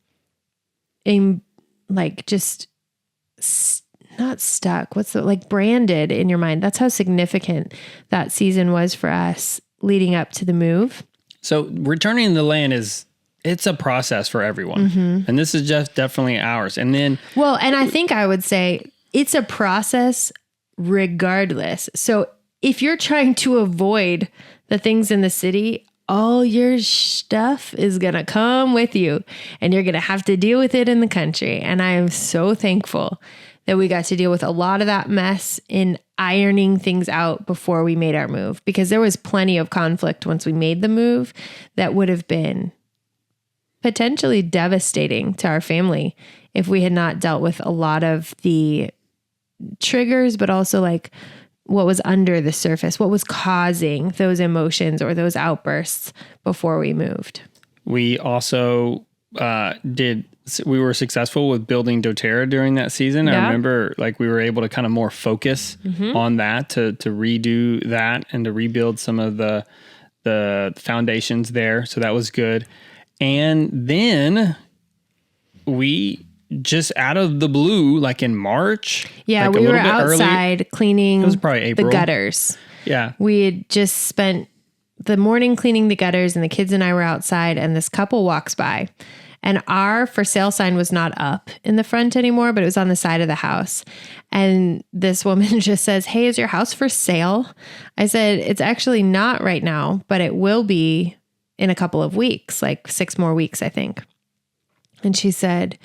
S2: not stuck. Branded in your mind. That's how significant that season was for us leading up to the move.
S1: So returning the land it's a process for everyone. And this is just definitely ours. And then,
S2: and I think I would say it's a process regardless. So if you're trying to avoid the things in the city, all your stuff is going to come with you, and you're going to have to deal with it in the country. And I am so thankful that we got to deal with a lot of that mess in ironing things out before we made our move, because there was plenty of conflict once we made the move that would have been potentially devastating to our family if we had not dealt with a lot of the triggers, but also like what was under the surface, what was causing those emotions or those outbursts before we moved.
S1: We also we were successful with building doTERRA during that season. I remember, like, we were able to kind of more focus on that, to redo that and to rebuild some of the foundations there. So that was good. And then we just out of the blue, like in March.
S2: Yeah,
S1: like
S2: we were outside cleaning
S1: it was probably April.
S2: The gutters.
S1: Yeah.
S2: We had just spent the morning cleaning the gutters, and the kids and I were outside, and this couple walks by. And our for sale sign was not up in the front anymore, but it was on the side of the house. And this woman just says, "Hey, is your house for sale?" I said, "It's actually not right now, but it will be in a couple of weeks, like 6 more weeks, I think." And she said,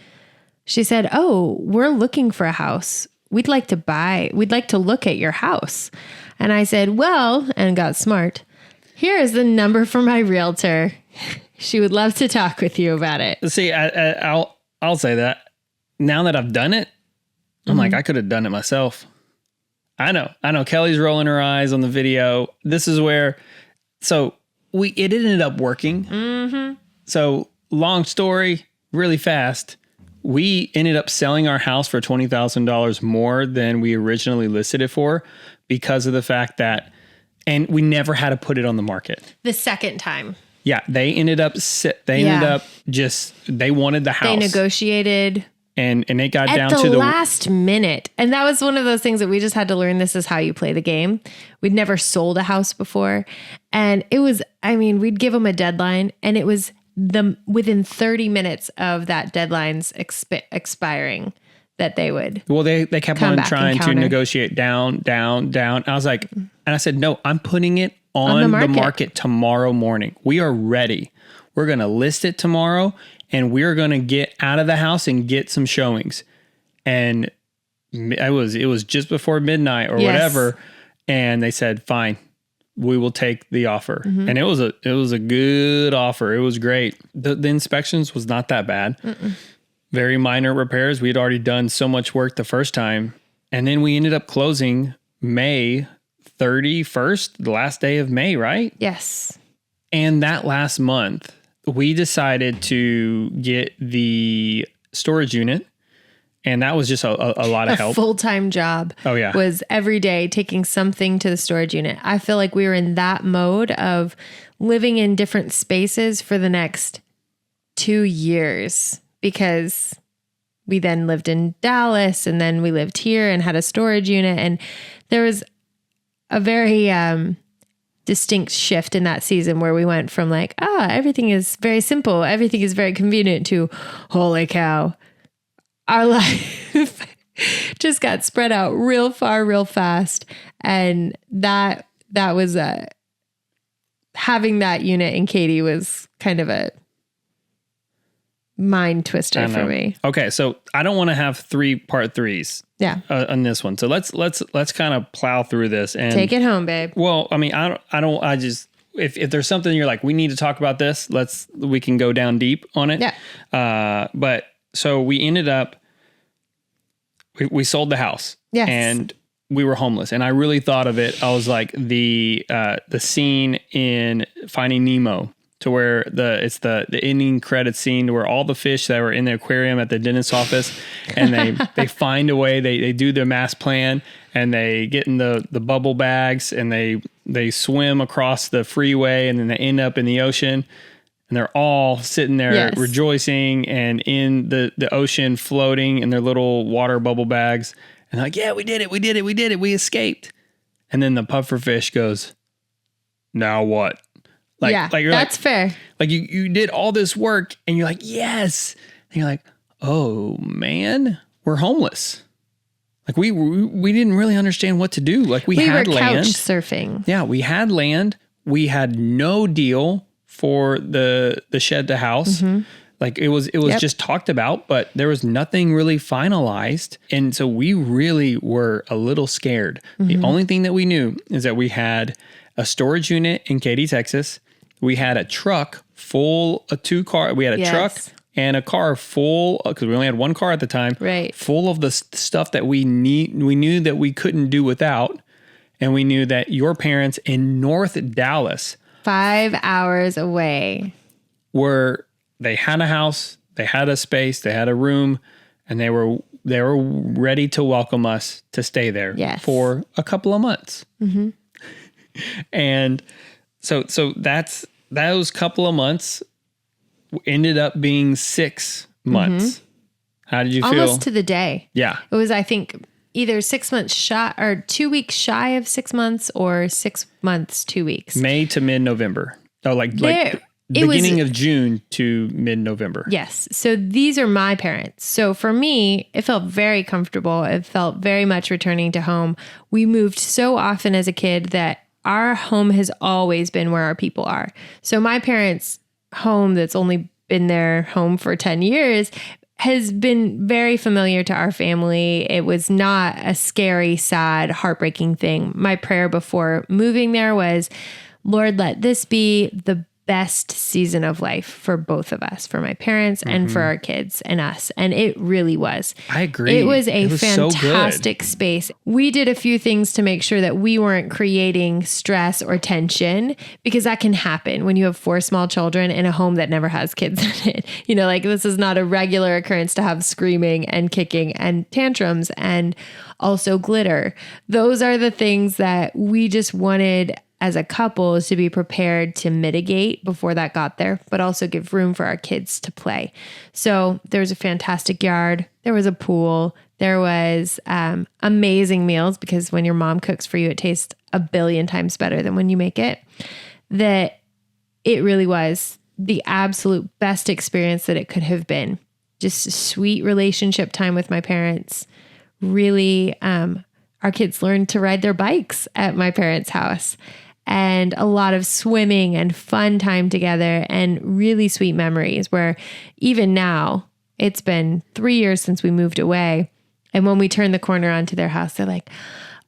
S2: "Oh, we're looking for a house. We'd like to look at your house." And I said, "Well," and got smart, "here is the number for my realtor. She would love to talk with you about it."
S1: See, I'll say that now that I've done it, I'm like, I could have done it myself. I know. Kelly's rolling her eyes on the video. This is where, it ended up working. So long story, really fast. we ended up selling our house for $20,000 more than we originally listed it for because of the fact that, and we never had to put it on the market.
S2: The second time.
S1: Yeah. They ended up they wanted the house.
S2: They negotiated.
S1: And it got
S2: at
S1: down
S2: the
S1: to the
S2: last minute. And that was one of those things that we just had to learn. This is how you play the game. We'd never sold a house before. And it was, we'd give them a deadline, and it was within 30 minutes of that deadline's expiring that they would.
S1: Well, they kept on trying to negotiate down. I was like, and I said, no, I'm putting it on the market tomorrow morning. We are ready. We're going to list it tomorrow, and we're going to get out of the house and get some showings. And it was just before midnight or whatever. And they said, fine, we will take the offer. Mm-hmm. And it was a good offer. It was great. The inspections was not that bad. Mm-mm. Very minor repairs. We had already done so much work the first time. And then we ended up closing May 31st, the last day of May, right?
S2: Yes.
S1: And that last month, we decided to get the storage unit. And that was just a lot of help.
S2: A full-time job.
S1: Oh, yeah.
S2: Was every day taking something to the storage unit. I feel like we were in that mode of living in different spaces for the next 2 years, because we then lived in Dallas, and then we lived here and had a storage unit. And there was a very distinct shift in that season where we went from like, everything is very simple, everything is very convenient, to holy cow. Our life just got spread out real far, real fast. And that was having that unit in Katy was kind of a mind twister for me.
S1: Okay, so I don't want to have part threes.
S2: Yeah.
S1: On this one. So let's kind of plow through this and
S2: take it home, babe.
S1: Well, I just if there's something you're like, we need to talk about this, we can go down deep on it.
S2: Yeah.
S1: But so we ended up, we sold the house.
S2: Yes.
S1: And we were homeless. And I really thought of it. I was like the scene in Finding Nemo, to where it's the ending credit scene, to where all the fish that were in the aquarium at the dentist's office, and they find a way, they do their master plan, and they get in the bubble bags, and they swim across the freeway, and then they end up in the ocean. And they're all sitting there rejoicing and in the ocean, floating in their little water bubble bags. And like, yeah, we did it. We escaped. And then the pufferfish goes, now what? Like you're
S2: that's fair.
S1: Like you did all this work, and you're like, yes. And you're like, oh man, we're homeless. Like we didn't really understand what to do. Like we had
S2: were
S1: land.
S2: Couch surfing.
S1: Yeah, we had land. We had no deal for the shed to house. Mm-hmm. Like it was just talked about, but there was nothing really finalized. And so we really were a little scared. Mm-hmm. The only thing that we knew is that we had a storage unit in Katy, Texas. We had a truck full of we had a truck and a car full, because we only had one car at the time,
S2: right?
S1: Full of the stuff that we knew that we couldn't do without. And we knew that your parents in North Dallas,
S2: 5 hours away,
S1: they had a house, they had a space, they had a room, and they were ready to welcome us to stay there for a couple of months. Mm-hmm. And so those couple of months ended up being 6 months. Mm-hmm. How did you feel?
S2: Almost to the day.
S1: Yeah.
S2: It was, I think, either 6 months shy, or 2 weeks shy of 6 months, or 6 months, 2 weeks.
S1: May to mid-November. Oh, like beginning of June to mid-November.
S2: Yes. So these are my parents. So for me, it felt very comfortable. It felt very much returning to home. We moved so often as a kid that our home has always been where our people are. So my parents' home, that's only been their home for 10 years, has been very familiar to our family. It was not a scary, sad, heartbreaking thing. My prayer before moving there was, Lord, let this be the best season of life for both of us, for my parents and for our kids and us. And it really was.
S1: I agree.
S2: It was a
S1: fantastic
S2: space. We did a few things to make sure that we weren't creating stress or tension, because that can happen when you have 4 small children in a home that never has kids in it. You know, like this is not a regular occurrence to have screaming and kicking and tantrums and also glitter. Those are the things that we just wanted as a couple is to be prepared to mitigate before that got there, but also give room for our kids to play. So there was a fantastic yard. There was a pool. There was amazing meals, because when your mom cooks for you, it tastes a billion times better than when you make it. That it really was the absolute best experience that it could have been. Just a sweet relationship time with my parents. Really, our kids learned to ride their bikes at my parents' house. And a lot of swimming and fun time together and really sweet memories where even now, it's been 3 years since we moved away. And when we turn the corner onto their house, they're like,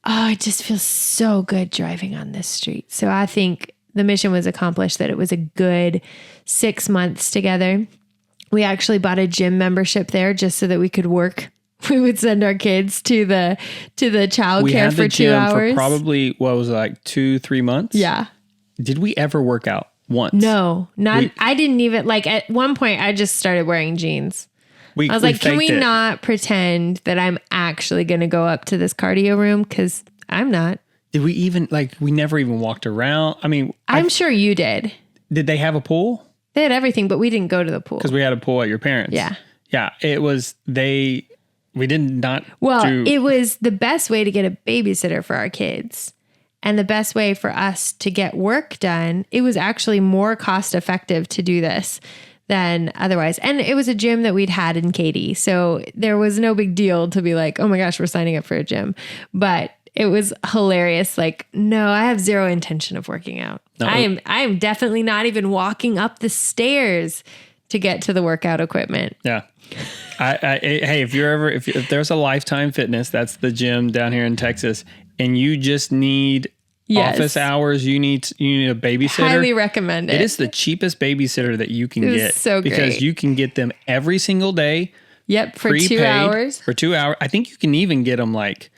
S2: oh, it just feels so good driving on this street. So I think the mission was accomplished, that it was a good 6 months together. We actually bought a gym membership there just so that we could work. We would send our kids to the childcare for 2 hours.
S1: For probably, what was it, like 2-3 months?
S2: Yeah.
S1: Did we ever work out once?
S2: No, I didn't even, like at one point I just started wearing jeans. I was like, can we not pretend that I'm actually going to go up to this cardio room? Because I'm not.
S1: Did we even, like, we never even walked around? I mean,
S2: I'm sure you did.
S1: Did they have a pool?
S2: They had everything, but we didn't go to the pool.
S1: Because we had a pool at your parents'.
S2: Yeah.
S1: Yeah. It was, we did not.
S2: Well, it was the best way to get a babysitter for our kids. And the best way for us to get work done. It was actually more cost effective to do this than otherwise. And it was a gym that we'd had in Katy. So there was no big deal to be like, oh my gosh, we're signing up for a gym. But it was hilarious. Like, no, I have zero intention of working out. No. I am definitely not even walking up the stairs to get to the workout equipment.
S1: Yeah. Hey, if there's a Lifetime Fitness, that's the gym down here in Texas, and you just need office hours, you need a babysitter.
S2: Highly recommend it.
S1: It is the cheapest babysitter that you can get.
S2: So great.
S1: Because you can get them every single day.
S2: Yep, for 2 hours.
S1: For 2 hours. I think you can even get them like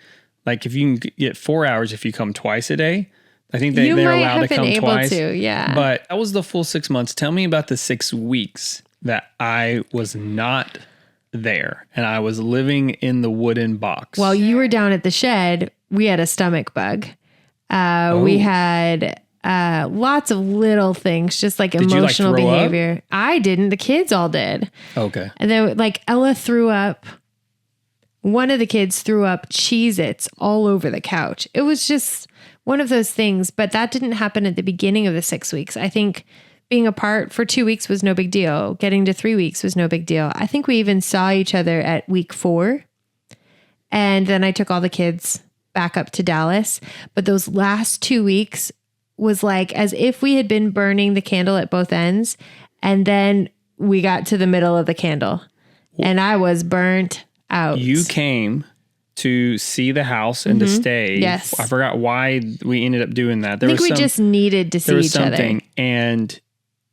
S1: if you can get 4 hours if you come twice a day. I think they're allowed to come twice.
S2: Yeah.
S1: But that was the full 6 months. Tell me about the 6 weeks that I was not there and I was living in the wooden box.
S2: While you were down at the shed, we had a stomach bug. We had lots of little things, just like emotional behavior. Up? I didn't. The kids all did.
S1: Okay.
S2: And then like Ella threw up. One of the kids threw up Cheez-Its all over the couch. It was just one of those things, but that didn't happen at the beginning of the 6 weeks. I think being apart for 2 weeks was no big deal. Getting to 3 weeks was no big deal. I think we even saw each other at week 4. And then I took all the kids back up to Dallas. But those last 2 weeks was like as if we had been burning the candle at both ends. And then we got to the middle of the candle and I was burnt out.
S1: You came to see the house and to stay.
S2: Yes.
S1: I forgot why we ended up doing that.
S2: I think we just needed to see each other.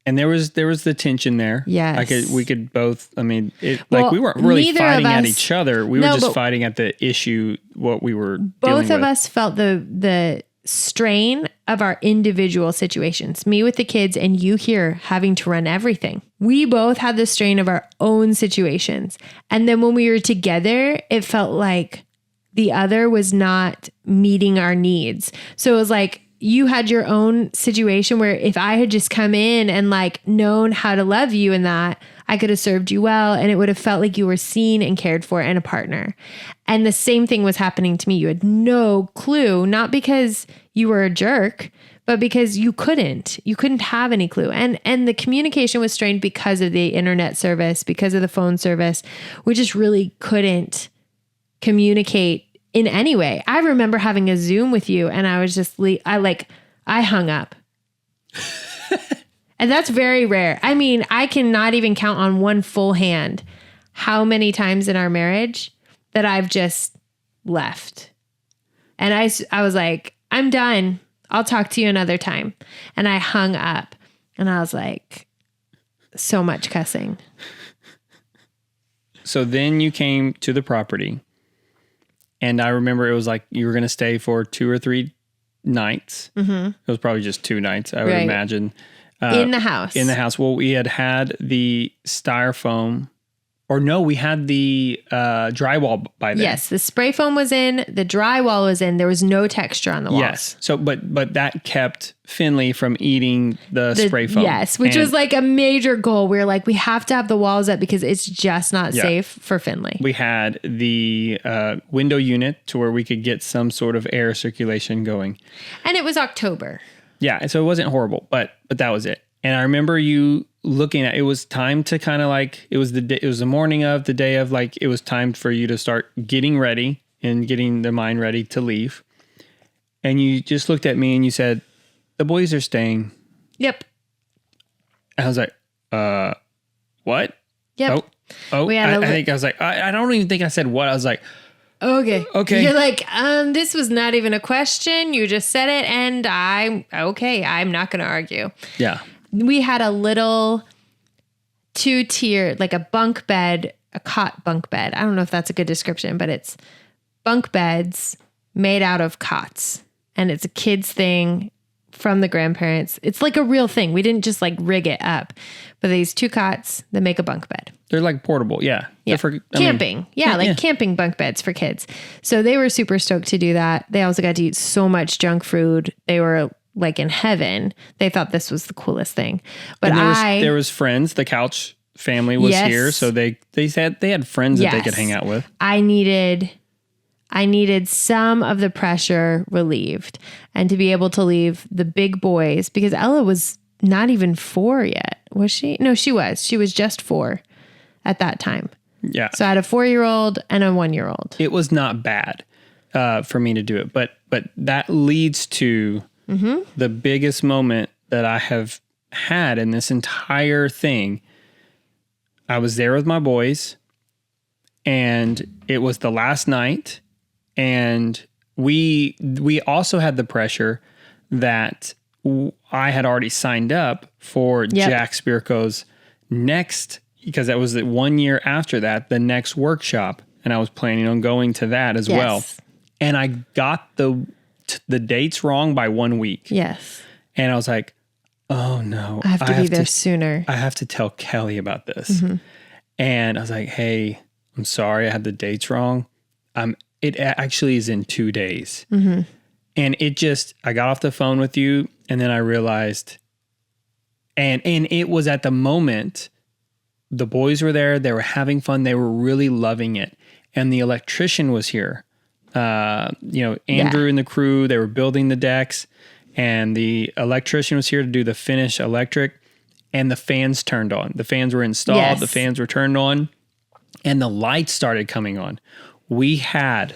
S1: And there was the tension there.
S2: Yes.
S1: We could both, I mean, we weren't really fighting at each other. We were just fighting at the issue, what we were dealing with.
S2: Both of us felt the strain of our individual situations. Me with the kids and you here having to run everything. We both had the strain of our own situations. And then when we were together, it felt like the other was not meeting our needs. So it was like, you had your own situation where if I had just come in and like known how to love you in that, I could have served you well and it would have felt like you were seen and cared for and a partner. And the same thing was happening to me. You had no clue, not because you were a jerk, but because you couldn't have any clue. And the communication was strained because of the internet service, because of the phone service. We just really couldn't communicate in any way. I remember having a Zoom with you and I was just, I hung up. And that's very rare. I mean, I cannot even count on one full hand how many times in our marriage that I've just left. And I was like, I'm done. I'll talk to you another time. And I hung up. And I was like, so much cussing.
S1: So then you came to the property, and I remember it was like you were going to stay for 2 or 3 nights. Mm-hmm. It was probably just 2 nights, I would imagine.
S2: In the house.
S1: In the house. Well, we had the styrofoam, or no, we had the drywall by then.
S2: Yes, the spray foam was in, the drywall was in. There was no texture on the walls.
S1: Yes. So, but that kept Finley from eating the spray foam.
S2: Yes, which was like a major goal. We were like, we have to have the walls up because it's just not safe for Finley.
S1: We had the window unit to where we could get some sort of air circulation going.
S2: And it was October.
S1: Yeah, so it wasn't horrible, but that was it. And I remember you looking at it was time to kind of like it was the morning of the day of like it was time for you to start getting ready and getting the mind ready to leave. And you just looked at me and you said, "The boys are staying."
S2: Yep.
S1: And I was like, what?
S2: Yep.
S1: Oh, I think I was like, I don't even think I said what. I was like,
S2: Okay.
S1: You're
S2: like, this was not even a question. You just said it. And I'm not going to argue.
S1: Yeah.
S2: We had a little 2-tier, like a bunk bed, a cot bunk bed. I don't know if that's a good description, but it's bunk beds made out of cots. And it's a kid's thing from the grandparents. It's like a real thing. We didn't just like rig it up, but these 2 cots that make a bunk bed.
S1: They're like portable. Yeah.
S2: Yeah. Camping. Camping bunk beds for kids. So they were super stoked to do that. They also got to eat so much junk food. They were like in heaven. They thought this was the coolest thing. But
S1: there was friends. The couch family was here. So they said they had friends that they could hang out with.
S2: I needed some of the pressure relieved and to be able to leave the big boys because Ella was not even 4 yet. Was she? No, she was. She was just 4 at that time.
S1: Yeah.
S2: So I had a 4-year-old and a 1-year-old.
S1: It was not bad for me to do it, but that leads to the biggest moment that I have had in this entire thing. I was there with my boys, and it was the last night, and we also had the pressure that I had already signed up for Jack Spirko's next, because that was the 1 year after that, the next workshop. And I was planning on going to that as well. And I got the dates wrong by 1 week.
S2: Yes.
S1: And I was like, oh no.
S2: I have to be there sooner.
S1: I have to tell Kelly about this. And I was like, hey, I'm sorry I had the dates wrong. It actually is in 2 days. And I got off the phone with you, and then I realized, and it was at the moment, the boys were there, they were having fun, they were really loving it. And the electrician was here. Andrew and the crew, they were building the decks, and the electrician was here to do the finish electric, and the fans turned on. The fans were installed, the fans were turned on, and the lights started coming on. We had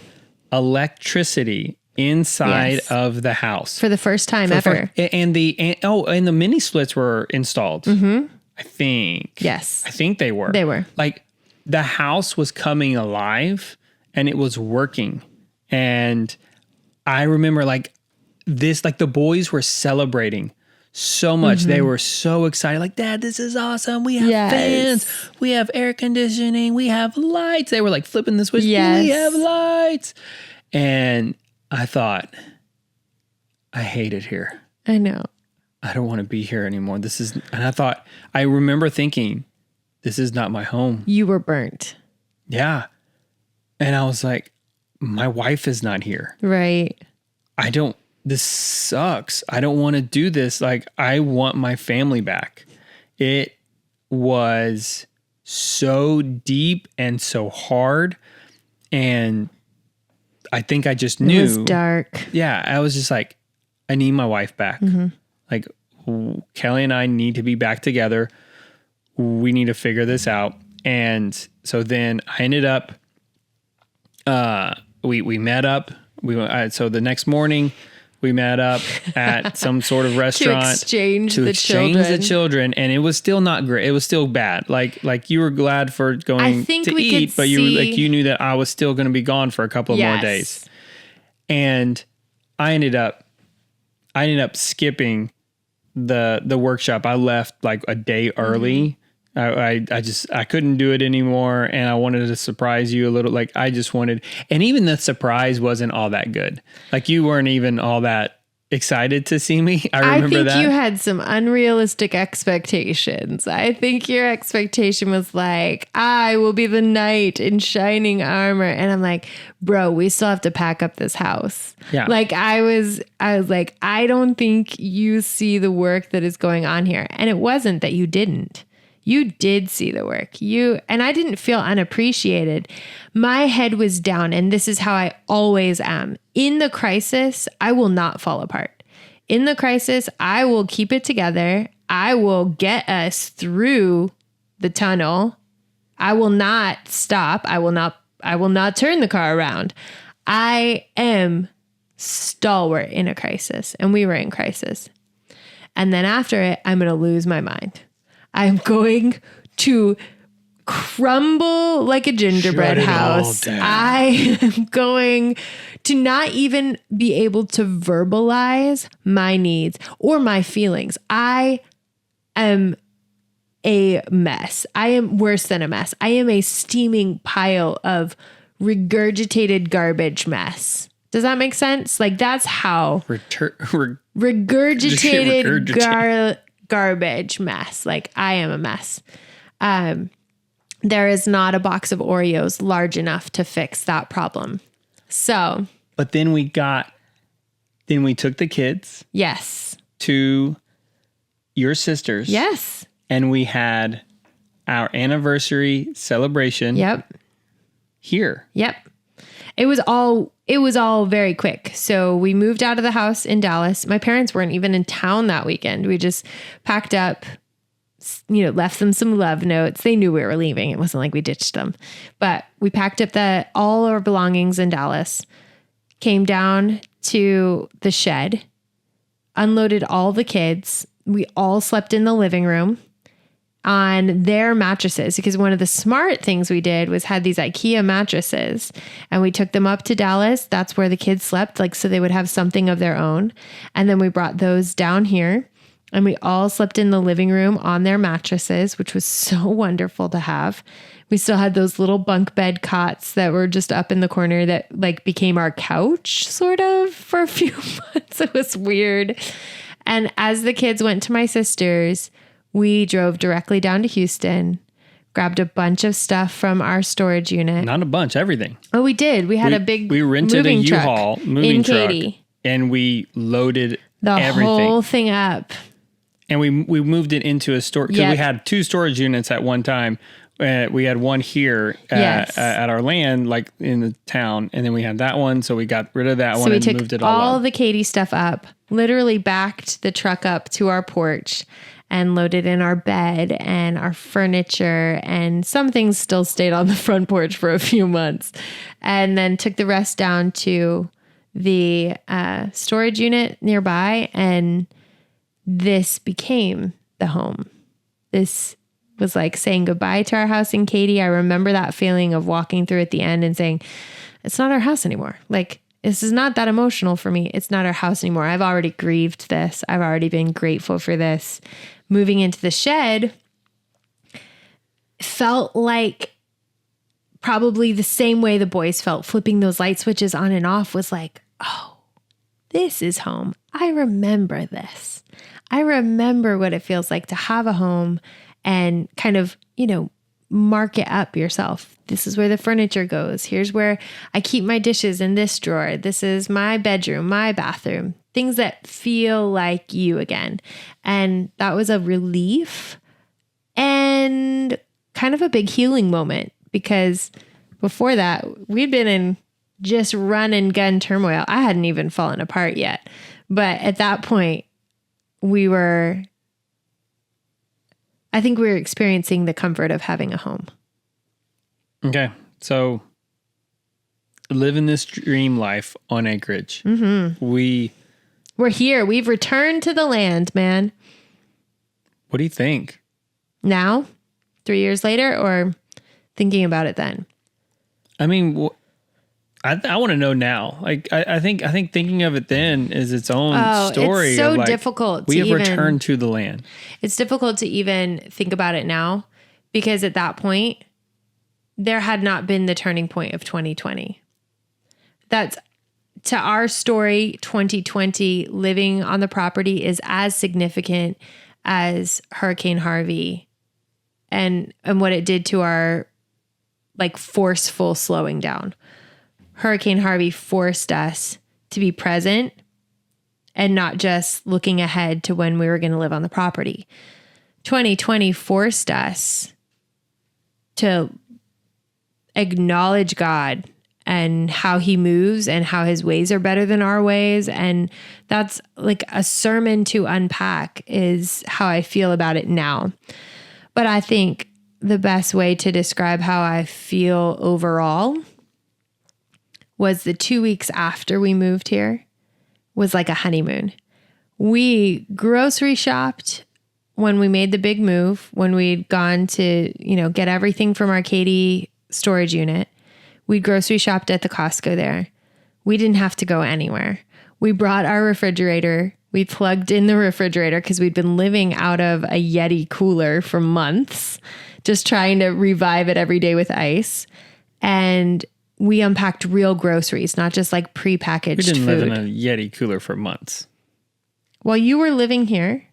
S1: electricity inside of the house
S2: for the first time ever.
S1: And the mini splits were installed. I think.
S2: Yes.
S1: I think they were.
S2: They were.
S1: Like the house was coming alive and it was working. And I remember like the boys were celebrating so much. They were so excited. Like, Dad, this is awesome. We have fans. We have air conditioning. We have lights. They were like flipping the switch. Yes. We have lights. And I thought, I hate it here.
S2: I know.
S1: I don't want to be here anymore. I remember thinking, this is not my home.
S2: You were burnt.
S1: Yeah. And I was like, my wife is not here.
S2: Right.
S1: This sucks. I don't want to do this. Like, I want my family back. It was so deep and so hard. And I think I just knew. It
S2: was dark.
S1: Yeah. I was just like, I need my wife back. Like, Kelly and I need to be back together. We need to figure this out. And so then I ended up, we met up. So the next morning we met up at some sort of restaurant
S2: to exchange the children.
S1: And it was still not great. It was still bad. Like you were glad for going to eat, but you knew that I was still going to be gone for a couple of more days. And I ended up skipping the workshop. I left like a day early. I couldn't do it anymore, and I wanted to surprise you a little. Like I just wanted, and even the surprise wasn't all that good. Like you weren't even all that excited to see me. I remember that.
S2: I think you had some unrealistic expectations. I think your expectation was like, I will be the knight in shining armor. And I'm like, bro, we still have to pack up this house.
S1: Yeah.
S2: Like I was like, I don't think you see the work that is going on here. And it wasn't that you didn't. You did see the work. And I didn't feel unappreciated. My head was down, and this is how I always am. In the crisis, I will not fall apart. In the crisis, I will keep it together. I will get us through the tunnel. I will not stop. I will not turn the car around. I am stalwart in a crisis, and we were in crisis. And then after it, I'm going to lose my mind. I'm going to crumble like a gingerbread house. I am going to not even be able to verbalize my needs or my feelings. I am a mess. I am worse than a mess. I am a steaming pile of regurgitated garbage mess. Does that make sense? Like that's how regurgitated garbage mess. Like I am a mess. There is not a box of Oreos large enough to fix that problem. So,
S1: but then we took the kids.
S2: Yes.
S1: To your sister's.
S2: Yes.
S1: And we had our anniversary celebration.
S2: Yep.
S1: Here.
S2: Yep. It was all very quick. So we moved out of the house in Dallas. My parents weren't even in town that weekend. We just packed up, left them some love notes. They knew we were leaving. It wasn't like we ditched them. But we packed up all our belongings in Dallas, came down to the shed, unloaded all the kids. We all slept in the living room on their mattresses, because one of the smart things we did was had these IKEA mattresses, and we took them up to Dallas. That's where the kids slept, so they would have something of their own. And then we brought those down here, and we all slept in the living room on their mattresses, which was so wonderful to have. We still had those little bunk bed cots that were just up in the corner that became our couch sort of for a few months. It was weird. And as the kids went to my sister's, we drove directly down to Houston, grabbed a bunch of stuff from our storage unit.
S1: Not a bunch, everything.
S2: Oh, we did. We had a big
S1: We rented a U-Haul moving truck.
S2: Katy.
S1: And we loaded
S2: everything. Whole thing up.
S1: And we moved it into a store, because we had 2 storage units at one time. We had one here at our land, in the town, and then we had that one. So we got rid of that one and moved it all up.
S2: All the Katy stuff up, literally backed the truck up to our porch and loaded in our bed and our furniture, and some things still stayed on the front porch for a few months, and then took the rest down to the storage unit nearby, and this became the home. This was like saying goodbye to our house in Katy. I remember that feeling of walking through at the end and saying, it's not our house anymore. This is not that emotional for me. It's not our house anymore. I've already grieved this. I've already been grateful for this. Moving into the shed felt like probably the same way the boys felt. Flipping those light switches on and off was like, oh, this is home. I remember this. I remember what it feels like to have a home and kind of, mark it up yourself. This is where the furniture goes. Here's where I keep my dishes in this drawer. This is my bedroom, my bathroom, things that feel like you again. And that was a relief and kind of a big healing moment, because before that, we'd been in just run and gun turmoil. I hadn't even fallen apart yet. But at that point, I think we were experiencing the comfort of having a home.
S1: Okay. So living this dream life on acreage.
S2: Mm-hmm. We're here. We've returned to the land, man.
S1: What do you think?
S2: Now, 3 years later, or thinking about it then?
S1: I mean, I want to know now. Like, I think thinking of it then is its own story.
S2: It's so
S1: of like,
S2: difficult.
S1: We have returned to the land.
S2: It's difficult to even think about it now because at that point, there had not been the turning point of 2020. That's to our story. 2020 living on the property is as significant as Hurricane Harvey and what it did to our like forceful slowing down. Hurricane Harvey forced us to be present and not just looking ahead to when we were going to live on the property. 2020 forced us to acknowledge God and how he moves and how his ways are better than our ways. And that's like a sermon to unpack is how I feel about it now. But I think the best way to describe how I feel overall was the 2 weeks after we moved here was like a honeymoon. We grocery shopped when we made the big move, when we'd gone to, get everything from our Katie storage unit. We grocery shopped at the Costco there. We didn't have to go anywhere. We brought our refrigerator. We plugged in the refrigerator because we'd been living out of a Yeti cooler for months, just trying to revive it every day with ice. And we unpacked real groceries, not just like prepackaged food.
S1: We didn't live in a Yeti cooler for months.
S2: While you were living here.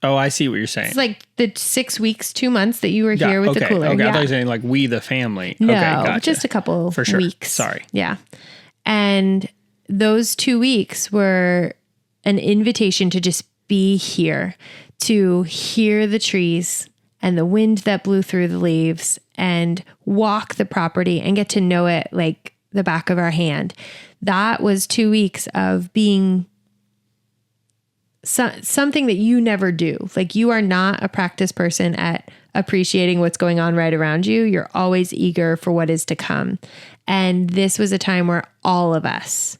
S1: Oh, I see what you're saying.
S2: It's like the 6 weeks, 2 months that you were here with the cooler.
S1: Okay,
S2: yeah.
S1: I thought you were saying like we, the family.
S2: No,
S1: okay, gotcha.
S2: Just a couple
S1: for sure.
S2: weeks.
S1: Sorry.
S2: Yeah. And those 2 weeks were an invitation to just be here, to hear the trees and the wind that blew through the leaves and walk the property and get to know it like the back of our hand. That was 2 weeks of being something that you never do. Like you are not a practice person at appreciating what's going on right around you. You're always eager for what is to come. And this was a time where all of us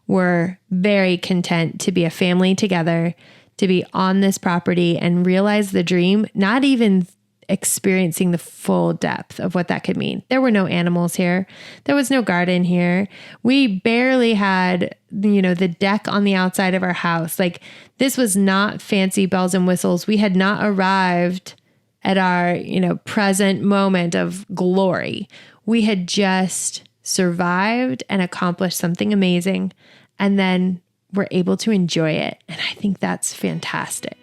S2: were very content to be a family together, to be on this property and realize the dream, not even experiencing the full depth of what that could mean. There were no animals here. There was no garden here. We barely had, the deck on the outside of our house. Like this was not fancy bells and whistles. We had not arrived at our, present moment of glory. We had just survived and accomplished something amazing. And then we're able to enjoy it. And I think that's fantastic.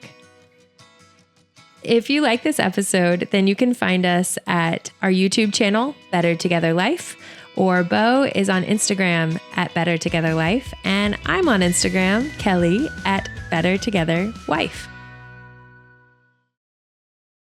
S2: If you like this episode, then you can find us at our YouTube channel, Better Together Life, or Bo is on Instagram at Better Together Life, and I'm on Instagram, Kelly, at Better Together Wife.